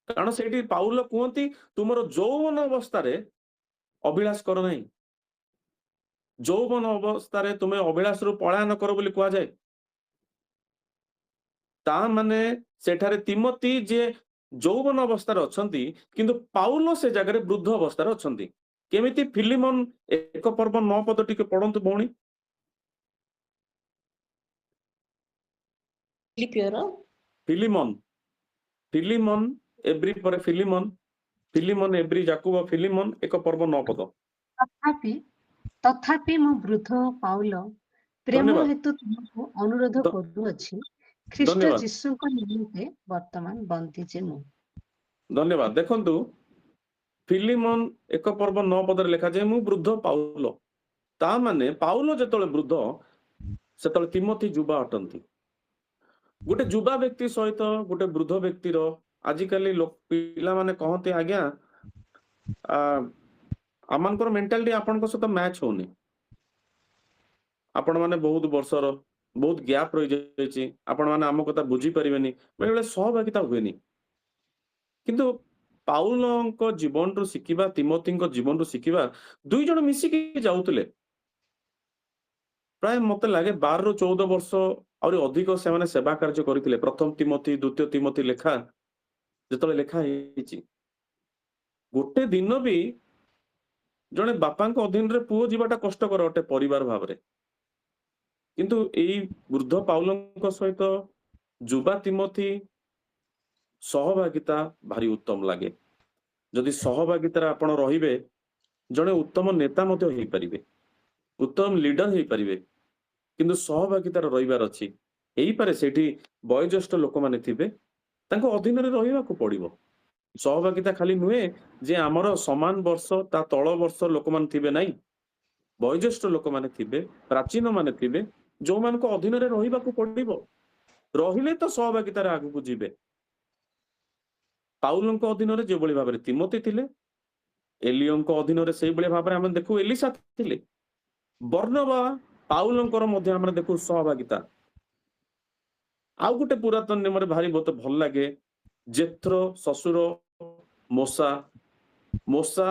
କାରଣ ସେଇଠି ପାଉଲ କୁହନ୍ତି ତୁମର ଯୌବନ ଅବସ୍ଥାରେ ଅଭିଳାଷ କର ନାହିଁ। ଯୌବନ ଅବସ୍ଥାରେ ତୁମେ ଅଭିଳାଷରୁ ପଳାୟନ କର ବୋଲି କୁହାଯାଏ। ତା ମାନେ ସେଠାରେ ତିମୋଥୀ ଯେ ଯୌବନ ଅବସ୍ଥାରେ ଅଛନ୍ତି, କିନ୍ତୁ ପାଉଲ ସେ ଜାଗାରେ ବୃଦ୍ଧ ଅବସ୍ଥାରେ ଅଛନ୍ତି। କେମିତି? ଫିଲିମନ 1 ପର୍ବ 9 ପଦ ଟିକେ ପଢନ୍ତୁ ଭଉଣୀ। ଫିଲିମନ ଏବ୍ରି ପରେ ଫିଲିମନ ଏବ୍ରି ଯାକୁବ ଫିଲିମନ 1 ପର୍ବ 9 ପଦ। ତଥାପି ମୁଁ ବୃଦ୍ଧ ପାଉଲ ପ୍ରେମ ଧନ୍ୟବାଦ ହେତୁ ତୁମକୁ ଅନୁରୋଧ ଧ- କରୁଅଛି, ଖ୍ରୀଷ୍ଟ ଧନ୍ୟବାଦ ଯୀଶୁଙ୍କ ନିମନ୍ତେ ବର୍ତ୍ତମାନ ବନ୍ଦୀ ଯେ ମୁଁ। ଧନ୍ୟବାଦ। ଦେଖନ୍ତୁ ଫିଲିମନ 1:9 ଲେଖାଯାଏ, ମୁଁ ବୃଦ୍ଧ ପାଉଲ। ତା ମାନେ ପାଉଲ ଯେତେବେଳେ ବୃଦ୍ଧ, ସେତେବେଳେ ତିମୋଥି ଯୁବା ଅଟନ୍ତି। ଗୋଟେ ଯୁବା ବ୍ୟକ୍ତି ସହିତ ଗୋଟେ ବୃଦ୍ଧ ବ୍ୟକ୍ତିର, ଆଜିକାଲି ପିଲାମାନେ କହନ୍ତି ଆଜ୍ଞା ଆମଙ୍କର ମେଣ୍ଟାଲିଟି ଆପଣଙ୍କ ସହିତ ମ୍ୟାଚ୍ ହଉନି, ଆପଣ ମାନେ ବହୁତ ବର୍ଷର, ବହୁତ ଗ୍ୟାପ ରହିଯାଇଛି, ଆପଣ ମାନେ ଆମ କଥା ବୁଝିପାରିବେନି, ବେଳେବେଳେ ସହଭାଗିତା ହୁଏନି। କିନ୍ତୁ ପାଉଲଙ୍କ ଜୀବନରୁ ଶିଖିବା, ତିମୋଥିଙ୍କ ଜୀବନରୁ ଶିଖିବା, ଦୁଇ ଜଣ ମିଶିକି ଯାଉଥିଲେ। ପ୍ରାୟ ମତେ ଲାଗେ 12ରୁ 14 ବର୍ଷ ଆହୁରି ଅଧିକ ସେମାନେ ସେବା କାର୍ଯ୍ୟ କରିଥିଲେ। ପ୍ରଥମ ତିମୋଥି, ଦ୍ୱିତୀୟ ତିମୋଥି ଲେଖା ଯେତେବେଳେ ଲେଖା ହେଇଛି, ଗୋଟେ ଦିନ ବି ଜଣେ ବାପାଙ୍କ ଅଧୀନରେ ପୁଅ ଯିବାଟା କଷ୍ଟକର ଅଟେ ପରିବାର ଭାବରେ। କିନ୍ତୁ ଏଇ ବୃଦ୍ଧ ପାଉଲଙ୍କ ସହିତ ଯୁବା ତିମୋଥି ସହଭାଗିତା ଭାରି ଉତ୍ତମ ଲାଗେ। ଯଦି ସହଭାଗିତାରେ ଆପଣ ରହିବେ, ଜଣେ ଉତ୍ତମ ନେତା ମଧ୍ୟ ହେଇପାରିବେ, ଉତ୍ତମ ଲିଡର ହେଇପାରିବେ। କିନ୍ତୁ ସହଭାଗିତାର ରହିବାର ଅଛି। ହେଇପାରେ ସେଠି ବয়োଜ୍ୟେଷ୍ଠ ଲୋକମାନେ ଥିବେ, ତାଙ୍କ ଅଧୀନରେ ରହିବାକୁ ପଡିବ। ସହଭାଗିତା ଖାଲି ନୁହେଁ ଯେ ଆମର ସମାନ ବର୍ଷ ତା ତଳ ବର୍ଷ ଲୋକମାନେ ଥିବେ, ନାହିଁ। ବয়োଜ୍ୟେଷ୍ଠ ଲୋକମାନେ ଥିବେ, ପ୍ରାଚୀନ ମାନେ ଥିବେ, ଯୋଉମାନଙ୍କ ଅଧୀନରେ ରହିବାକୁ ପଡିବ। ରହିଲେ ତ ସହଭାଗିତାରେ ଆଗକୁ ଯିବେ। ପାଉଲଙ୍କ ଅଧୀନରେ ଯେଭଳି ଭାବରେ ତିମୋଥି ଥିଲେ, ଏଲିଓଙ୍କ ଅଧୀନରେ ସେଇଭଳି ଭାବରେ ଆମେ ଦେଖୁ ଏଲିସା ଥିଲେ। ବର୍ଣ୍ଣବା ପାଉଲଙ୍କର ମଧ୍ୟ ଆମେ ଦେଖୁ ସହଭାଗିତା। ଆଉ ଗୋଟେ ପୁରାତନ ନିୟମରେ ଭାରି ମତେ ଭଲ ଲାଗେ, ଜେଥ୍ର ଶ୍ୱଶୁର ମୋସା। ମୋସା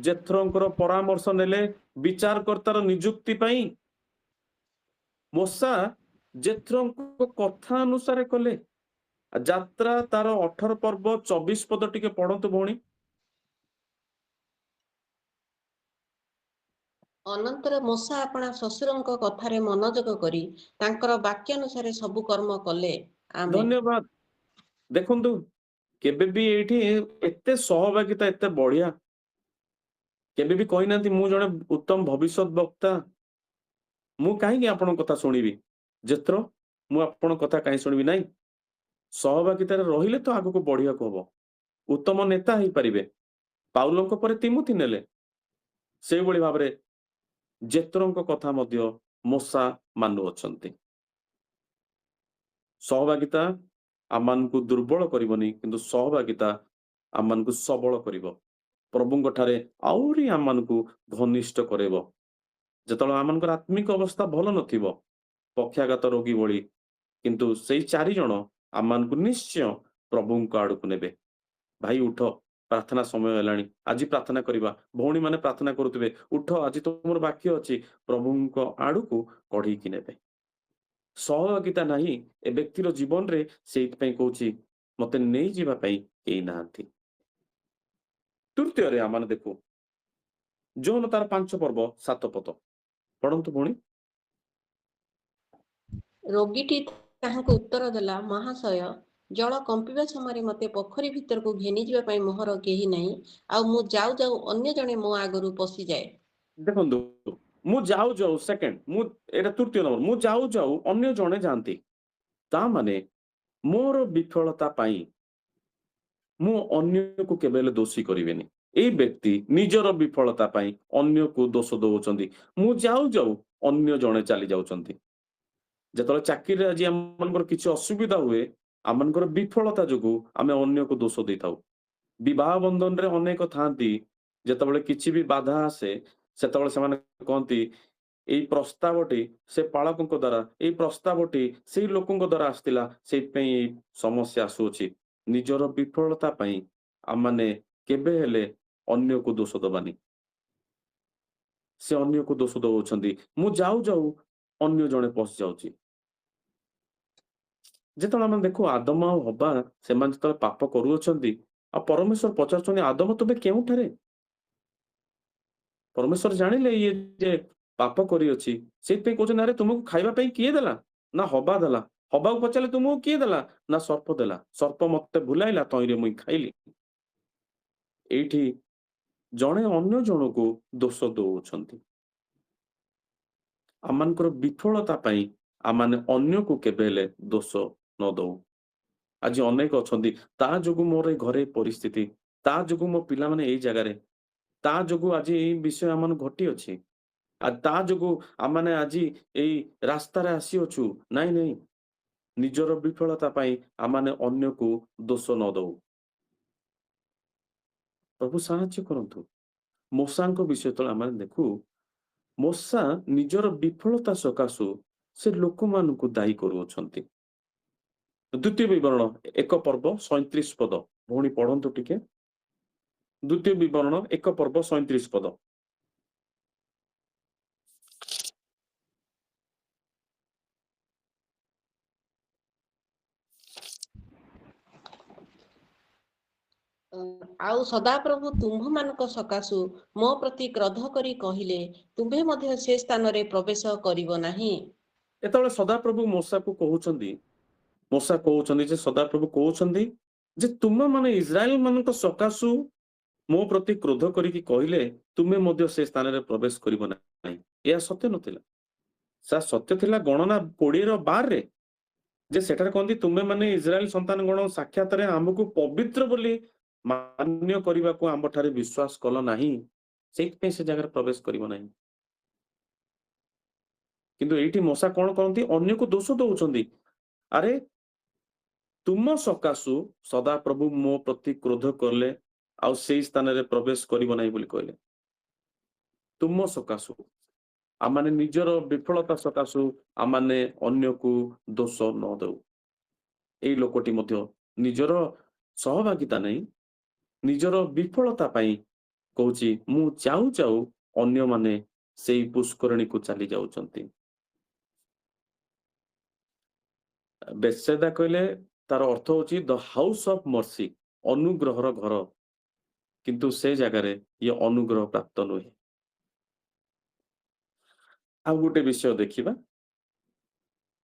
ଜେଥ୍ରଙ୍କର ପରାମର୍ଶ ନେଲେ ବିଚାରକର୍ତ୍ତାର ନିଯୁକ୍ତି ପାଇଁ। ମୋସା ଜେଥ୍ରଙ୍କ କଥା ଅନୁସାରେ କଲେ। ଯାତ୍ରା ତାର 18 ପର୍ବ 24 ପଦ ଟିକେ ପଢନ୍ତୁ ଭଉଣୀ। ଅନନ୍ତର ମୋଶା ଆପଣା ଶ୍ୱଶୁରଙ୍କ କଥାରେ ମନୋଯୋଗ କରି ତାଙ୍କର ବାକ୍ୟାନୁସାରେ ସବୁ କର୍ମ କଲେ। ଆମେନ୍। ଧନ୍ୟବାଦ। ଦେଖନ୍ତୁ କେବେ ବି ଏଇଠି ଏତେ ସହଭାଗିତା ଏତେ ବଢିଆ। କେବେ ବି କହିନାହାନ୍ତି ମୁଁ ଜଣେ ଉତ୍ତମ ଭବିଷ୍ୟତ ବକ୍ତା, ମୁଁ କାହିଁକି ଆପଣଙ୍କ କଥା ଶୁଣିବି? ଜେଥ୍ରୋ, ମୁଁ ଆପଣଙ୍କ କଥା କାହିଁ ଶୁଣିବି? ନାହିଁ, ସହଭାଗିତାରେ ରହିଲେ ତ ଆଗକୁ ବଢିବାକୁ ହବ, ଉତ୍ତମ ନେତା ହେଇପାରିବେ। ପାଉଲଙ୍କ ପରେ ତିମୋଥି ନେଲେ, ସେଇଭଳି ଭାବରେ ଜେଥ୍ରୋଙ୍କ କଥା ମଧ୍ୟ ମୋଶା ମାନୁଅଛନ୍ତି। ସହଭାଗିତା ଆମମାନଙ୍କୁ ଦୁର୍ବଳ କରିବନି, କିନ୍ତୁ ସହଭାଗିତା ଆମମାନଙ୍କୁ ସବଳ କରିବ, ପ୍ରଭୁଙ୍କ ଠାରେ ଆହୁରି ଆମମାନଙ୍କୁ ଘନିଷ୍ଠ କରାଇବ। ଯେତେବେଳେ ଆମମାନଙ୍କର ଆତ୍ମିକ ଅବସ୍ଥା ଭଲ ନଥିବ, ପକ୍ଷାଘାତ ରୋଗୀ ଭଳି, କିନ୍ତୁ ସେଇ 4 ଜଣ ଆମମାନଙ୍କୁ ନିଶ୍ଚୟ ପ୍ରଭୁଙ୍କ ଆଡକୁ ନେବେ। ଭାଇ ଉଠ, ପ୍ରାର୍ଥନା ସମୟ ହେଲାଣି, ଆଜି ପ୍ରାର୍ଥନା କରିବା। ଭଉଣୀ ମାନେ ପ୍ରାର୍ଥନା କରୁଥିବେ, ଉଠ, ଆଜି ତୁମର ବାକ୍ୟ ଅଛି, ପ୍ରଭୁଙ୍କ ଆଡକୁ କଢେଇକି ନେବେ। ସହଭାଗିତା ନାହିଁ ଏ ବ୍ୟକ୍ତିର ଜୀବନରେ, ସେଇଥିପାଇଁ କହୁଛି ମତେ ନେଇଯିବା ପାଇଁ କେହି ନାହାନ୍ତି। ତୃତୀୟରେ ଆମେ ଦେଖୁ ଯୌନ ତାର 5 ପର୍ବ 7 ପଦ ପଢନ୍ତୁ ଭଉଣୀ। ରୋଗୀଟି ତାହାଙ୍କୁ ଉତ୍ତର ଦେଲା, ମହାଶୟ, ଜଳ କମ୍ପିବା ସମୟରେ ମତେ ପୋଖରୀ ଭିତରକୁ ଘେନିଯିବା ପାଇଁ ମୋହର କେହି ନାହିଁ, ଆଉ ମୁଁ ଯାଉ ଯାଉ ଅନ୍ୟ ଜଣେ ମୋ ଆଗରୁ ପଶିଯାଏ। ଦେଖନ୍ତୁ, ମୁଁ ଯାଉ ଯାଉ, ସେକେଣ୍ଡ, ମୁଁ ଏଇଟା ତୃତୀୟ ନମ୍ବର, ମୁଁ ଯାଉ ଯାଉ ଅନ୍ୟ ଜଣେ ଯାଆନ୍ତି। ତା ମାନେ ମୋର ବିଫଳତା ପାଇଁ ମୁଁ ଅନ୍ୟକୁ କେବେ ହେଲେ ଦୋଷୀ କରିବେନି। ଏଇ ବ୍ୟକ୍ତି ନିଜର ବିଫଳତା ପାଇଁ ଅନ୍ୟକୁ ଦୋଷ ଦଉଛନ୍ତି। ମୁଁ ଯାଉ ଯାଉ ଅନ୍ୟ ଜଣେ ଚାଲି ଯାଉଛନ୍ତି। ଯେତେବେଳେ ଚାକିରିରେ ଆଜି ଆମମାନଙ୍କର କିଛି ଅସୁବିଧା ହୁଏ, ଆମମାନଙ୍କର ବିଫଳତା ଯୋଗୁଁ ଆମେ ଅନ୍ୟକୁ ଦୋଷ ଦେଇଥାଉ। ବିବାହ ବନ୍ଧନରେ ଅନେକ ଥାଆନ୍ତି, ଯେତେବେଳେ କିଛି ବି ବାଧା ଆସେ, ସେତେବେଳେ ସେମାନେ କହନ୍ତି ଏଇ ପ୍ରସ୍ତାବଟି ସେ ପାଳକଙ୍କ ଦ୍ୱାରା, ଏଇ ପ୍ରସ୍ତାବଟି ସେଇ ଲୋକଙ୍କ ଦ୍ୱାରା ଆସିଥିଲା, ସେଇଥିପାଇଁ ଏଇ ସମସ୍ୟା ଆସୁଅଛି। ନିଜର ବିଫଳତା ପାଇଁ ଆମମାନେ କେବେ ହେଲେ ଅନ୍ୟକୁ ଦୋଷ ଦବାନି। ସେ ଅନ୍ୟକୁ ଦୋଷ ଦଉଛନ୍ତି, ମୁଁ ଯାଉ ଯାଉ ଅନ୍ୟ ଜଣେ ପଶି ଯାଉଛି। ଯେତେବେଳେ ଆମେ ଦେଖୁ ଆଦମ ଆଉ ହବା, ସେମାନେ ଯେତେବେଳେ ପାପ କରୁଅଛନ୍ତି, ଆଉ ପରମେଶ୍ୱର ପଚାରୁଛନ୍ତି ଆଦମ ତୁମେ କେଉଁଠାରେ? ପରମେଶ୍ୱର ଜାଣିଲେ ଇଏ ଯେ ପାପ କରିଅଛି, ସେଇଥିପାଇଁ କହୁଛନ୍ତି ଆରେ ତୁମକୁ ଖାଇବା ପାଇଁ କିଏ ଦେଲା? ନା ହବା ଦେଲା। ହବାକୁ ପଚାରିଲେ ତୁମକୁ କିଏ ଦେଲା? ନା ସର୍ପ ଦେଲା। ସର୍ପ ମତେ ଭୁଲାଇଲା, ତଇଁରେ ମୁଇଁ ଖାଇଲି। ଏଇଠି ଜଣେ ଅନ୍ୟ ଜଣକୁ ଦୋଷ ଦଉଛନ୍ତି। ଆମମାନଙ୍କର ବିଫଳତା ପାଇଁ ଆମମାନେ ଅନ୍ୟକୁ କେବେ ହେଲେ ଦୋଷ ନ ଦଉ। ଆଜି ଅନେକ ଅଛନ୍ତି, ତା ଯୋଗୁଁ ମୋର ଏ ଘରେ ପରିସ୍ଥିତି, ତା ଯୋଗୁଁ ମୋ ପିଲାମାନେ ଏଇ ଜାଗାରେ, ତା ଯୋଗୁଁ ଆଜି ଏଇ ବିଷୟ ଆମମାନଙ୍କୁ ଘଟିଅଛି। ତା ଯୋଗୁଁ ଆମମାନେ ଆଜି ଏଇ ରାସ୍ତାରେ ଆସିଅଛୁ। ନାଇଁ, ନାଇଁ। ନିଜର ବିଫଳତା ପାଇଁ ଆମମାନେ ଅନ୍ୟକୁ ଦୋଷ ନ ଦଉ। ପ୍ରଭୁ ସାହାଯ୍ୟ କରନ୍ତୁ। ମୋଶାଙ୍କ ବିଷୟ ଯେତେବେଳେ ଆମେ ଦେଖୁ, ମୋଶା ନିଜର ବିଫଳତା ସକାଶୁ ସେ ଲୋକମାନଙ୍କୁ ଦାୟୀ କରୁଅଛନ୍ତି। ଦ୍ୱିତୀୟ ବିବରଣ 1 ପର୍ବ 37 ପଦ। ଭଉଣୀ ପଢନ୍ତୁ ଟିକେ। ଦ୍ୱିତୀୟ ବିବରଣ 1 ପର୍ବ 37 ପଦ। ଆଉ ସଦାପ୍ରଭୁ ତୁମ୍ଭମାନଙ୍କ ସକାଶୁ ମୋ ପ୍ରତି କ୍ରୋଧ କରି କହିଲେ, ତୁମ୍ଭେ ମଧ୍ୟ ସେ ସ୍ଥାନରେ ପ୍ରବେଶ କରିବ ନାହିଁ। ଯେତେବେଳେ ସଦାପ୍ରଭୁ ମୋଶାକୁ କହୁଛନ୍ତି, ମୋଶା କହୁଛନ୍ତି ଯେ ସଦାପ୍ରଭୁ କହୁଛନ୍ତି ଯେ ତୁମମାନେ ଇସ୍ରାଏଲ ମାନଙ୍କ ସକାଶୁ ମୋ ପ୍ରତି କ୍ରୋଧ କରିକି କହିଲେ ତୁମେ ମଧ୍ୟ ସେ ସ୍ଥାନରେ ପ୍ରବେଶ କରିବ ନାହିଁ। ଏହା ସତ୍ୟ ନଥିଲା। ସତ୍ୟ ଥିଲା ଗଣନା 20:12ରେ ଯେ ସେଠାରେ କହନ୍ତି ତୁମେ ମାନେ ଇସ୍ରାଏଲ ସନ୍ତାନ ଗଣ ସାକ୍ଷାତରେ ଆମକୁ ପବିତ୍ର ବୋଲି ମାନ୍ୟ କରିବାକୁ ଆମଠାରେ ବିଶ୍ୱାସ କଲ ନାହିଁ, ସେଇଥିପାଇଁ ସେ ଜାଗାରେ ପ୍ରବେଶ କରିବ ନାହିଁ। କିନ୍ତୁ ଏଇଠି ମୋଶା କଣ କରନ୍ତି? ଅନ୍ୟକୁ ଦୋଷ ଦଉଛନ୍ତି। ଆରେ ତୁମ ସକାଶୁ ସଦାପ୍ରଭୁ ମୋ ପ୍ରତି କ୍ରୋଧ କଲେ ଆଉ ସେଇ ସ୍ଥାନରେ ପ୍ରବେଶ କରିବ ନାହିଁ ବୋଲି କହିଲେ। ତୁମ ସକାଶୁ ଆମମାନେ ନିଜର ବିଫଳତା ସକାଶୁ ଆମମାନେ ଅନ୍ୟକୁ ଦୋଷ ନ ଦଉ। ଏଇ ଲୋକଟି ମଧ୍ୟ ନିଜର ସହଭାଗିତା ନାହିଁ, ନିଜର ବିଫଳତା ପାଇଁ କହୁଛି ମୁଁ ଚାହୁଁ ଚାହୁଁ ଅନ୍ୟମାନେ ସେଇ ପୁଷ୍କରିଣୀକୁ ଚାଲି ଯାଉଛନ୍ତି। ବେତ୍ସେଦା କହିଲେ ତାର ଅର୍ଥ ହଉଛି ଦ ହାଉସ ଅଫ ମର୍ସି, ଅନୁଗ୍ରହର ଘର। କିନ୍ତୁ ସେ ଜାଗାରେ ଇଏ ଅନୁଗ୍ରହ ପ୍ରାପ୍ତ ନୁହେଁ। ଆଉ ଗୋଟେ ବିଷୟ ଦେଖିବା,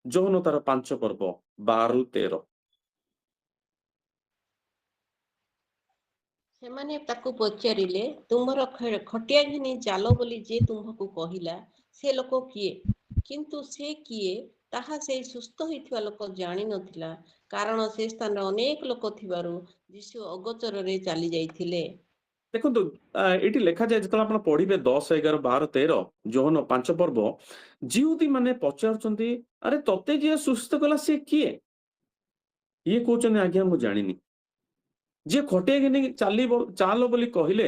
ଯୌନ ତାର 5 ପର୍ବ 12-13। ସେମାନେ ତାକୁ ପଚାରିଲେ, ତୁମର ଖଟିଆ ଘିନି ଚାଲ ବୋଲି ଯେ ତୁମ୍ଭକୁ କହିଲା, ସେ ଲୋକ କିଏ? କିନ୍ତୁ ସେ କିଏ ତାହା ସେଇ ସୁସ୍ଥ ହୋଇଥିବା ଲୋକ ଜାଣିନଥିଲା, କାରଣ ସେ ସ୍ଥାନରେ ଅନେକ ଲୋକ ଥିବାରୁ ଯୀଶୁ ଅଗୋଚରରେ ଚାଲି ଯାଇଥିଲେ। ଦେଖନ୍ତୁ ଏଇଠି ଲେଖାଯାଏ, ଯେତେବେଳେ ଆପଣ ପଢିବେ 10, 11, 12, 13 ଯୌନ 5 ପର୍ବ, ଜିହୁଦୀ ମାନେ ପଚାରୁଛନ୍ତି ଆରେ ତତେ ଯିଏ ସୁସ୍ଥ କଲା ସେ କିଏ? ଇଏ କହୁଛନ୍ତି ଆଜ୍ଞା ମୁଁ ଜାଣିନି। ଯିଏ ଖଟିଆ ଘିନି ଚାଲ ବୋଲି କହିଲେ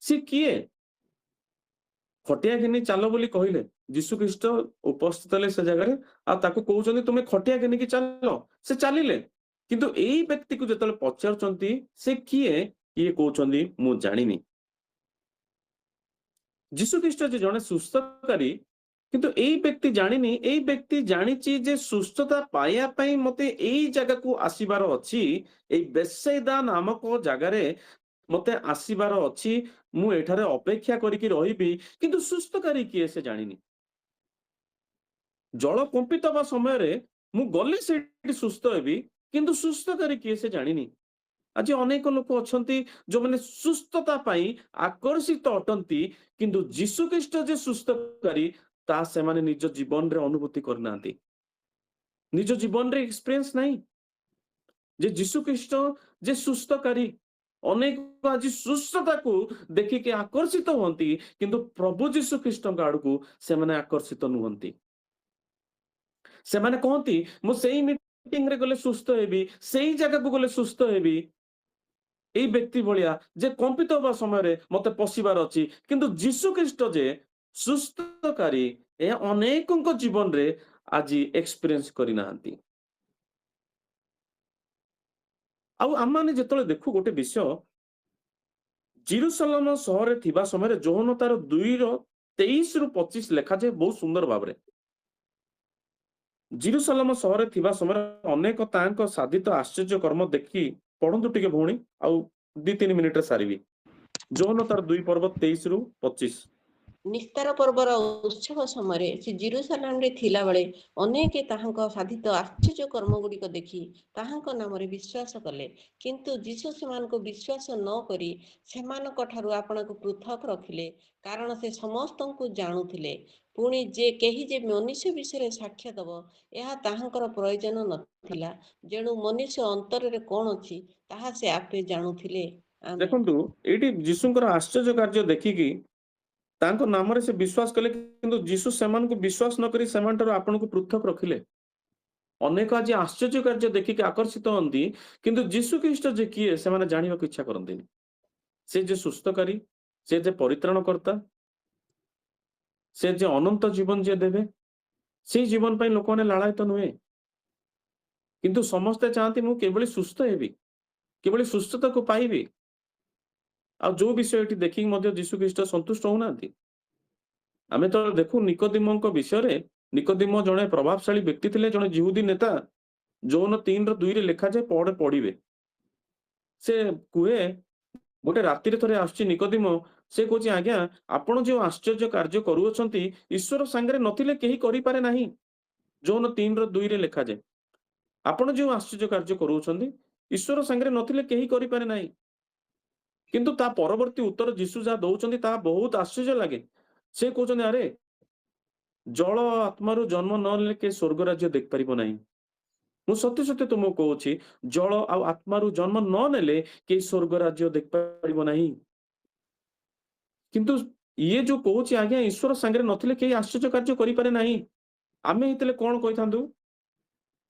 ସେ କିଏ? ଖଟିଆ ଘିନି ଚାଲ ବୋଲି କହିଲେ ଯୀଶୁ ଖ୍ରୀଷ୍ଟ ଉପସ୍ଥିତ ହେଲେ ସେ ଜାଗାରେ, ଆଉ ତାକୁ କହୁଛନ୍ତି ତୁମେ ଖଟିଆ ଘିନିକି ଚାଲ, ସେ ଚାଲିଲେ। କିନ୍ତୁ ଏଇ ବ୍ୟକ୍ତିକୁ ଯେତେବେଳେ ପଚାରୁଛନ୍ତି ସେ କିଏ, ଇଏ କହୁଛନ୍ତି ମୁଁ ଜାଣିନି। ଯୀଶୁ ଖ୍ରୀଷ୍ଟ ଯେ ଜଣେ ସୁସ୍ଥକାରୀ, କିନ୍ତୁ ଏଇ ବ୍ୟକ୍ତି ଜାଣିନି। ଏଇ ବ୍ୟକ୍ତି ଜାଣିଛି ଯେ ସୁସ୍ଥତା ପାଇବା ପାଇଁ ମତେ ଏଇ ଜାଗାକୁ ଆସିବାର ଅଛି, ଏଇ ବେତ୍ସେଦା ନାମକ ଜାଗାରେ ମତେ ଆସିବାର ଅଛି, ମୁଁ ଏଠାରେ ଅପେକ୍ଷା କରିକି ରହିବି, କିନ୍ତୁ ସୁସ୍ଥକାରୀ କିଏ ସେ ଜାଣିନି। ଜଳ କମ୍ପିତ ହେବା ସମୟରେ ମୁଁ ଗଲେ ସେଇଠି ସୁସ୍ଥ ହେବି, କିନ୍ତୁ ସୁସ୍ଥକାରୀ କିଏ ସେ ଜାଣିନି। ଆଜି ଅନେକ ଲୋକ ଅଛନ୍ତି ଯୋଉମାନେ ସୁସ୍ଥତା ପାଇଁ ଆକର୍ଷିତ ଅଟନ୍ତି, କିନ୍ତୁ ଯୀଶୁ ଖ୍ରୀଷ୍ଟ ଯେ ସୁସ୍ଥକାରୀ ତା ସେମାନେ ନିଜ ଜୀବନରେ ଅନୁଭୂତି କରିନାହାନ୍ତି, ନିଜ ଜୀବନରେ ଏକ୍ସପିରିଏନ୍ସ ନାହିଁ ଯେ ଯୀଶୁ ଖ୍ରୀଷ୍ଟ ଯେ ସୁସ୍ଥକାରୀ। ଅନେକ ଆଜି ସୁସ୍ଥତାକୁ ଦେଖିକି ଆକର୍ଷିତ ହୁଅନ୍ତି, କିନ୍ତୁ ପ୍ରଭୁ ଯୀଶୁ ଖ୍ରୀଷ୍ଟଙ୍କ ଆଡକୁ ସେମାନେ ଆକର୍ଷିତ ନୁହନ୍ତି। ସେମାନେ କହନ୍ତି ମୁଁ ସେଇ ମିଟିଂରେ ଗଲେ ସୁସ୍ଥ ହେବି, ସେଇ ଜାଗାକୁ ଗଲେ ସୁସ୍ଥ ହେବି। ଏଇ ବ୍ୟକ୍ତି ଭଳିଆ ଯେ କମ୍ପିତ ହେବା ସମୟରେ ମତେ ପଶିବାର ଅଛି, କିନ୍ତୁ ଯୀଶୁ ଖ୍ରୀଷ୍ଟ ଯେ ସୁସ୍ଥକାରୀ ଏହା ଅନେକଙ୍କ ଜୀବନରେ ଆଜି ଏକ୍ସପିରିଏନ୍ସ କରିନାହାନ୍ତି। ଆଉ ଆମମାନେ ଯେତେବେଳେ ଦେଖୁ ଗୋଟେ ବିଷୟ, ଜିରୁସାଲାମ ସହରରେ ଥିବା ସମୟରେ ଯୌନ ତାର 2:23-25 ଲେଖାଯାଏ ବହୁତ ସୁନ୍ଦର ଭାବରେ। ଜିରୁସାଲାମ ସହରରେ ଥିବା ସମୟରେ ଅନେକ ତାଙ୍କ ସାଧିତ ଆଶ୍ଚର୍ଯ୍ୟ କର୍ମ ଦେଖି, ପଢନ୍ତୁ ଟିକେ ଭଉଣୀ, ଆଉ 2-3 ମିନିଟରେ ସାରିବି। ଯୌନ ତାର 2 ପର୍ବ 23-25। ନିସ୍ତାର ପର୍ବର ଉତ୍ସବ ସମୟରେ ସେ ଜେରୁସାଲେମରେ ଥିଲାବେଳେ ଅନେକେ ତାହାଙ୍କ ସାଧିତ ଆଶ୍ଚର୍ଯ୍ୟ କର୍ମଗୁଡ଼ିକ ଦେଖି ତାହାଙ୍କ ନାମରେ ବିଶ୍ୱାସ କଲେ। କିନ୍ତୁ ଯୀଶୁ ସେମାନଙ୍କୁ ବିଶ୍ୱାସ ନ କରି ସେମାନଙ୍କ ଠାରୁ ଆପଣଙ୍କୁ ପୃଥକ ରଖିଲେ, କାରଣ ସେ ସମସ୍ତଙ୍କୁ ଜାଣୁଥିଲେ। ପୁଣି କେହି ଯେ ମନୁଷ୍ୟ ବିଷୟରେ ସାକ୍ଷ୍ୟ ଦେବ, ଏହା ତାହାଙ୍କର ପ୍ରୟୋଜନ ନଥିଲା, ଯେଣୁ ମନୁଷ୍ୟ ଅନ୍ତରରେ କ'ଣ ଅଛି ତାହା ସେ ଆପେ ଜାଣୁଥିଲେ। ଆମେନ୍। ଦେଖନ୍ତୁ ଏଇଠି ଯୀଶୁଙ୍କର ଆଶ୍ଚର୍ଯ୍ୟ କାର୍ଯ୍ୟ ଦେଖିକି ତାଙ୍କ ନାମରେ ସେ ବିଶ୍ୱାସ କଲେ, କିନ୍ତୁ ଯୀଶୁ ସେମାନଙ୍କୁ ବିଶ୍ୱାସ ନ କରି ସେମାନଠାରୁ ଆପଣଙ୍କୁ ପୃଥକ ରଖିଲେ। ଅନେକ ଆଜି ଆଶ୍ଚର୍ଯ୍ୟ କାର୍ଯ୍ୟ ଦେଖିକି ଆକର୍ଷିତ ହୁଅନ୍ତି, କିନ୍ତୁ ଯୀଶୁ ଖ୍ରୀଷ୍ଟ ଯେ କିଏ ସେମାନେ ଜାଣିବାକୁ ଇଚ୍ଛା କରନ୍ତିନି। ସେ ଯେ ସୁସ୍ଥକାରୀ, ସେ ଯେ ପରିତ୍ରାଣକର୍ତ୍ତା, ସେ ଯେ ଅନନ୍ତ ଜୀବନ ଯିଏ ଦେବେ, ସେଇ ଜୀବନ ପାଇଁ ଲୋକମାନେ ଲାଳାୟିତ ନୁହେଁ। କିନ୍ତୁ ସମସ୍ତେ ଚାହାନ୍ତି ମୁଁ କିଭଳି ସୁସ୍ଥ ହେବି, କିଭଳି ସୁସ୍ଥତାକୁ ପାଇବି। ଆଉ ଯୋଉ ବିଷୟ ଏଠି ଦେଖିକି ମଧ୍ୟ ଯୀଶୁ ଖ୍ରୀଷ୍ଟ ସନ୍ତୁଷ୍ଟ ହଉନାହାନ୍ତି। ଆମେ ତ ଦେଖୁ ନିକୋଦିମଙ୍କ ବିଷୟରେ, ନିକୋଦିମ ଜଣେ ପ୍ରଭାବଶାଳୀ ବ୍ୟକ୍ତି ଥିଲେ, ଜଣେ ଯିହୁଦୀ ନେତା। ଯୌନ 3:2 ଲେଖାଯାଏ ପଢିବେ। ସେ କୁହେ ଗୋଟେ ରାତିରେ ଥରେ ଆସୁଛି ନିକୋଦିମ, ସେ କହୁଛି ଆଜ୍ଞା ଆପଣ ଯୋଉ ଆଶ୍ଚର୍ଯ୍ୟ କାର୍ଯ୍ୟ କରୁଅଛନ୍ତି ଈଶ୍ୱର ସାଙ୍ଗରେ ନଥିଲେ କେହି କରିପାରେ ନାହିଁ। ଯୌନ 3:2 ଲେଖାଯାଏ ଆପଣ ଯୋଉ ଆଶ୍ଚର୍ଯ୍ୟ କାର୍ଯ୍ୟ କରୁଅଛନ୍ତି ଈଶ୍ୱର ସାଙ୍ଗରେ ନଥିଲେ କେହି କରିପାରେ ନାହିଁ। କିନ୍ତୁ ତା ପରବର୍ତ୍ତୀ ଉତ୍ତର ଯୀଶୁ ଯାହା ଦଉଛନ୍ତି ତାହା ବହୁତ ଆଶ୍ଚର୍ଯ୍ୟ ଲାଗେ। ସେ କହୁଛନ୍ତି ଆରେ ଜଳ ଆତ୍ମାରୁ ଜନ୍ମ ନ ନେଲେ କେହି ସ୍ୱର୍ଗ ରାଜ୍ୟ ଦେଖିପାରିବ ନାହିଁ। ମୁଁ ସତ୍ୟ ସତ୍ୟ ତୁମକୁ କହୁଛି, ଜଳ ଆଉ ଆତ୍ମାରୁ ଜନ୍ମ ନ ନେଲେ କେହି ସ୍ୱର୍ଗ ରାଜ୍ୟ ଦେଖିପାରିବ ନାହିଁ। କିନ୍ତୁ ଇଏ ଯୋଉ କହୁଛି ଆଜ୍ଞା ଈଶ୍ୱର ସାଙ୍ଗରେ ନଥିଲେ କେହି ଆଶ୍ଚର୍ଯ୍ୟ କାର୍ଯ୍ୟ କରିପାରେ ନାହିଁ, ଆମେ ହେଇଥିଲେ କଣ କହିଥାନ୍ତୁ?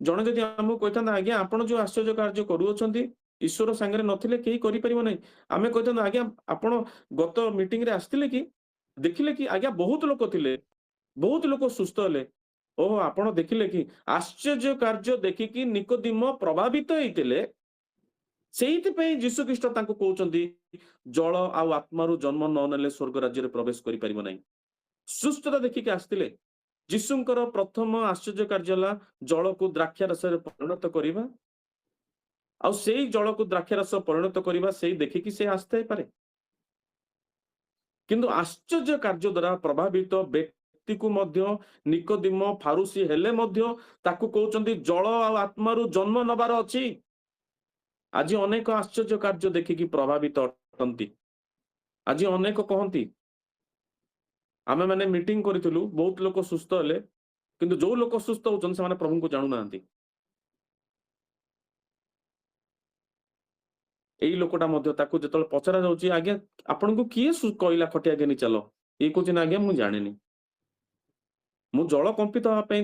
ଜଣେ ଯଦି ଆମକୁ କହିଥାନ୍ତା ଆଜ୍ଞା ଆପଣ ଯୋଉ ଆଶ୍ଚର୍ଯ୍ୟ କାର୍ଯ୍ୟ କରୁଅଛନ୍ତି ଈଶ୍ୱର ସାଙ୍ଗରେ ନଥିଲେ କେହି କରିପାରିବ ନାହିଁ, ଆମେ କହିଥାନ୍ତୁ ଆଜ୍ଞା ଆପଣ ଗତ ମିଟିଂରେ ଆସିଥିଲେ କି, ଦେଖିଲେ କି? ଆଜ୍ଞା ବହୁତ ଲୋକ ଥିଲେ, ବହୁତ ଲୋକ ସୁସ୍ଥ ହେଲେ। ଓହୋ ଆପଣ ଦେଖିଲେ କି? ଆଶ୍ଚର୍ଯ୍ୟ କାର୍ଯ୍ୟ ଦେଖିକି ନିକୋଦିମ ପ୍ରଭାବିତ ହେଇଥିଲେ। ସେଇଥିପାଇଁ ଯୀଶୁ ଖ୍ରୀଷ୍ଟ ତାଙ୍କୁ କହୁଛନ୍ତି ଜଳ ଆଉ ଆତ୍ମାରୁ ଜନ୍ମ ନ ନେଲେ ସ୍ୱର୍ଗ ରାଜ୍ୟରେ ପ୍ରବେଶ କରିପାରିବ ନାହିଁ। ସୁସ୍ଥତା ଦେଖିକି ଆସିଥିଲେ। ଯୀଶୁଙ୍କର ପ୍ରଥମ ଆଶ୍ଚର୍ଯ୍ୟ କାର୍ଯ୍ୟ ହେଲା ଜଳକୁ ଦ୍ରାକ୍ଷା ରସରେ ପରିଣତ କରିବା, ଆଉ ସେଇ ଜଳକୁ ଦ୍ରାକ୍ଷା ରସ ପରିଣତ କରିବା ସେଇ ଦେଖିକି ସେ ଆସିଥାଇପାରେ। କିନ୍ତୁ ଆଶ୍ଚର୍ଯ୍ୟ କାର୍ଯ୍ୟ ଦ୍ୱାରା ପ୍ରଭାବିତ ବ୍ୟକ୍ତିକୁ ମଧ୍ୟ ନିକୋଦିମ ଫାରୁସି ହେଲେ ମଧ୍ୟ ତାକୁ କହୁଛନ୍ତି ଜଳ ଆଉ ଆତ୍ମାରୁ ଜନ୍ମ ନେବାର ଅଛି। ଆଜି ଅନେକ ଆଶ୍ଚର୍ଯ୍ୟ କାର୍ଯ୍ୟ ଦେଖିକି ପ୍ରଭାବିତ ଅଟନ୍ତି। ଆଜି ଅନେକ କହନ୍ତି ଆମେ ମାନେ ମିଟିଂ କରିଥିଲୁ, ବହୁତ ଲୋକ ସୁସ୍ଥ ହେଲେ, କିନ୍ତୁ ଯୋଉ ଲୋକ ସୁସ୍ଥ ହଉଛନ୍ତି ସେମାନେ ପ୍ରଭୁଙ୍କୁ ଜାଣୁନାହାନ୍ତି। ଏଇ ଲୋକଟା ମଧ୍ୟ ତାକୁ ଯେତେବେଳେ ପଚରା ଯାଉଛି ଆଜ୍ଞା ଆପଣଙ୍କୁ କିଏ କହିଲା ଖଟିଆ ଘେନି ଚାଲ, ଇଏ କହୁଛି ନା ଆଜ୍ଞା ମୁଁ ଜାଣିନି। ମୁଁ ଜଳ କମ୍ପିତ ହେବା ପାଇଁ,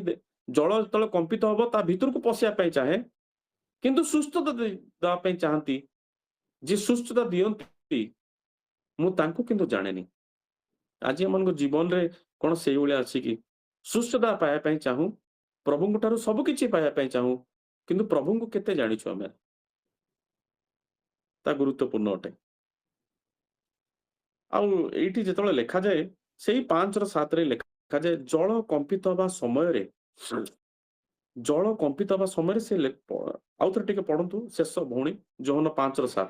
ଜଳ ଯେତେବେଳେ କମ୍ପିତ ହବ ତା ଭିତରକୁ ପଶିବା ପାଇଁ ଚାହେଁ, କିନ୍ତୁ ସୁସ୍ଥତା ଦେବା ପାଇଁ ଚାହାନ୍ତି। ଯିଏ ସୁସ୍ଥତା ଦିଅନ୍ତି ମୁଁ ତାଙ୍କୁ କିନ୍ତୁ ଜାଣେନି। ଆଜି ଆମମାନଙ୍କ ଜୀବନରେ କଣ ସେଇଭଳିଆ ଅଛି କି? ସୁସ୍ଥତା ପାଇବା ପାଇଁ ଚାହୁଁ, ପ୍ରଭୁଙ୍କ ଠାରୁ ସବୁ କିଛି ପାଇବା ପାଇଁ ଚାହୁଁ, କିନ୍ତୁ ପ୍ରଭୁଙ୍କୁ କେତେ ଜାଣିଛୁ ଆମେ? ତା ଗୁରୁତ୍ୱପୂର୍ଣ୍ଣ ଅଟେ। ଆଉ ଏଇଠି ଯେତେବେଳେ ଲେଖାଯାଏ ସେଇ 5:7 ଲେଖାଯାଏ ଜଳ କମ୍ପିତ ହେବା ସମୟରେ, ଜଳ କମ୍ପିତ ହେବା ସମୟରେ ସେ ଆଉଥରେ ଟିକେ ପଢନ୍ତୁ ଶେଷ ଭଉଣୀ, ଯୋହନ 5:7।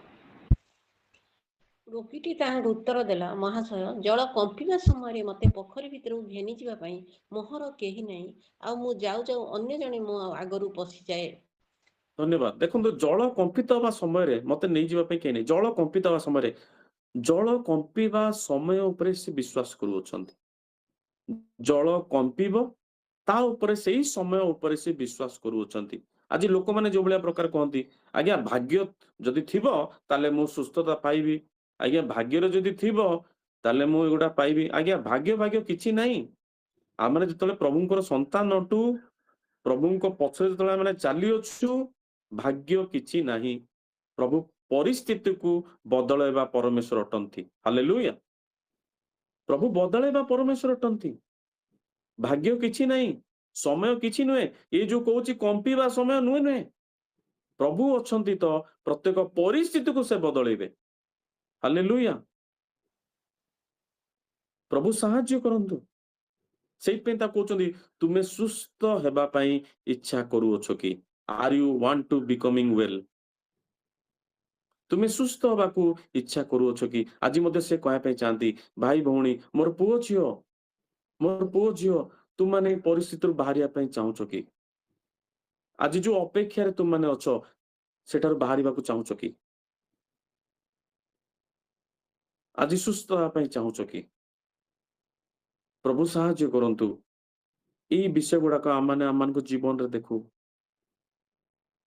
ରୋଗୀଟି ତାହାଙ୍କୁ ଉତ୍ତର ଦେଲା, ମହାଶୟ, ଜଳ କମ୍ପିବା ସମୟରେ ମୋତେ ପୋଖରୀ ଭିତରକୁ ଘେନି ଯିବା ପାଇଁ ମୋହର କେହି ନାହିଁ, ଆଉ ମୁଁ ଯାଉ ଯାଉ ଅନ୍ୟ ଜଣେ ମୋ ଆଗରୁ ପଶିଯାଏ। ଧନ୍ୟବାଦ। ଦେଖନ୍ତୁ ଜଳ କମ୍ପିତ ହେବା ସମୟରେ ମତେ ନେଇଯିବା ପାଇଁ କେହି ନାହିଁ। ଜଳ କମ୍ପିତ ହେବା ସମୟରେ, ଜଳ କମ୍ପିବା ସମୟ ଉପରେ ସେ ବିଶ୍ୱାସ କରୁଅଛନ୍ତି। ଜଳ କମ୍ପିବ ତା ଉପରେ, ସେଇ ସମୟ ଉପରେ ସେ ବିଶ୍ୱାସ କରୁଅଛନ୍ତି। ଆଜି ଲୋକମାନେ ଯୋଉ ଭଳିଆ ପ୍ରକାର କହନ୍ତି ଆଜ୍ଞା ଭାଗ୍ୟ ଯଦି ଥିବ ତାହେଲେ ମୁଁ ସୁସ୍ଥତା ପାଇବି, ଆଜ୍ଞା ଭାଗ୍ୟରେ ଯଦି ଥିବ ତାହେଲେ ମୁଁ ଏଗୁଡା ପାଇବି। ଆଜ୍ଞା ଭାଗ୍ୟ କିଛି ନାହିଁ। ଆମେ ଯେତେବେଳେ ପ୍ରଭୁଙ୍କର ସନ୍ତାନ ଅଟୁ, ପ୍ରଭୁଙ୍କ ପଛରେ ଯେତେବେଳେ ଆମେ ଚାଲିଅଛୁ, ଭାଗ୍ୟ କିଛି ନାହିଁ। ପ୍ରଭୁ ପରିସ୍ଥିତିକୁ ବଦଳାଇବା ପରମେଶ୍ୱର ଅଟନ୍ତି। ହାଲେଲୁୟା। ପ୍ରଭୁ ବଦଳାଇବା ପରମେଶ୍ୱର ଅଟନ୍ତି। ଭାଗ୍ୟ କିଛି ନାହିଁ, ସମୟ କିଛି ନୁହେଁ। ଏ ଯୋଉ କହୁଛି କମ୍ପିବା ସମୟ ନୁହେଁ। ପ୍ରଭୁ ଅଛନ୍ତି ତ ପ୍ରତ୍ୟେକ ପରିସ୍ଥିତିକୁ ସେ ବଦଳେଇବେ। ହାଲେଲୁୟା। ପ୍ରଭୁ ସାହାଯ୍ୟ କରନ୍ତୁ। ସେଇଥିପାଇଁ ତା କହୁଛନ୍ତି ତୁମେ ସୁସ୍ଥ ହେବା ପାଇଁ ଇଚ୍ଛା କରୁଅଛ କି? Are you want to becoming well? ତୁମେ ସୁସ୍ଥ ହେବାକୁ ଇଚ୍ଛା କରୁଅଛ କି? ଆଜି ମଧ୍ୟ ସେ କହିବା ପାଇଁ ଚାହାନ୍ତି, ଭାଇ ଭଉଣୀ, ମୋର ପୁଅ ଝିଅ, ତୁମମାନେ ଏଇ ପରିସ୍ଥିତିରୁ ବାହାରିବା ପାଇଁ ଚାହୁଁଛ କି? ଆଜି ଯୋଉ ଅପେକ୍ଷାରେ ତୁମମାନେ ଅଛ, ସେଠାରୁ ବାହାରିବାକୁ ଚାହୁଁଛ କି? ଆଜି ସୁସ୍ଥ ହେବା ପାଇଁ ଚାହୁଁଛ କି? ପ୍ରଭୁ ସାହାଯ୍ୟ କରନ୍ତୁ। ଏଇ ବିଷୟ ଗୁଡାକ ଆମମାନଙ୍କ ଜୀବନରେ ଦେଖୁ।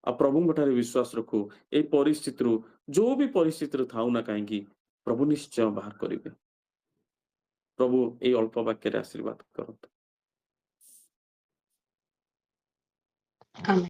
ଆଉ ପ୍ରଭୁଙ୍କ ଠାରେ ବିଶ୍ୱାସ ରଖୁ। ଏଇ ପରିସ୍ଥିତିରୁ, ଯୋଉ ବି ପରିସ୍ଥିତିରେ ଥାଉ ନା କାହିଁକି, ପ୍ରଭୁ ନିଶ୍ଚୟ ବାହାର କରିବେ। ପ୍ରଭୁ ଏଇ ଅଳ୍ପ ବାକ୍ୟରେ ଆଶୀର୍ବାଦ କରନ୍ତୁ। ଆମେନ୍।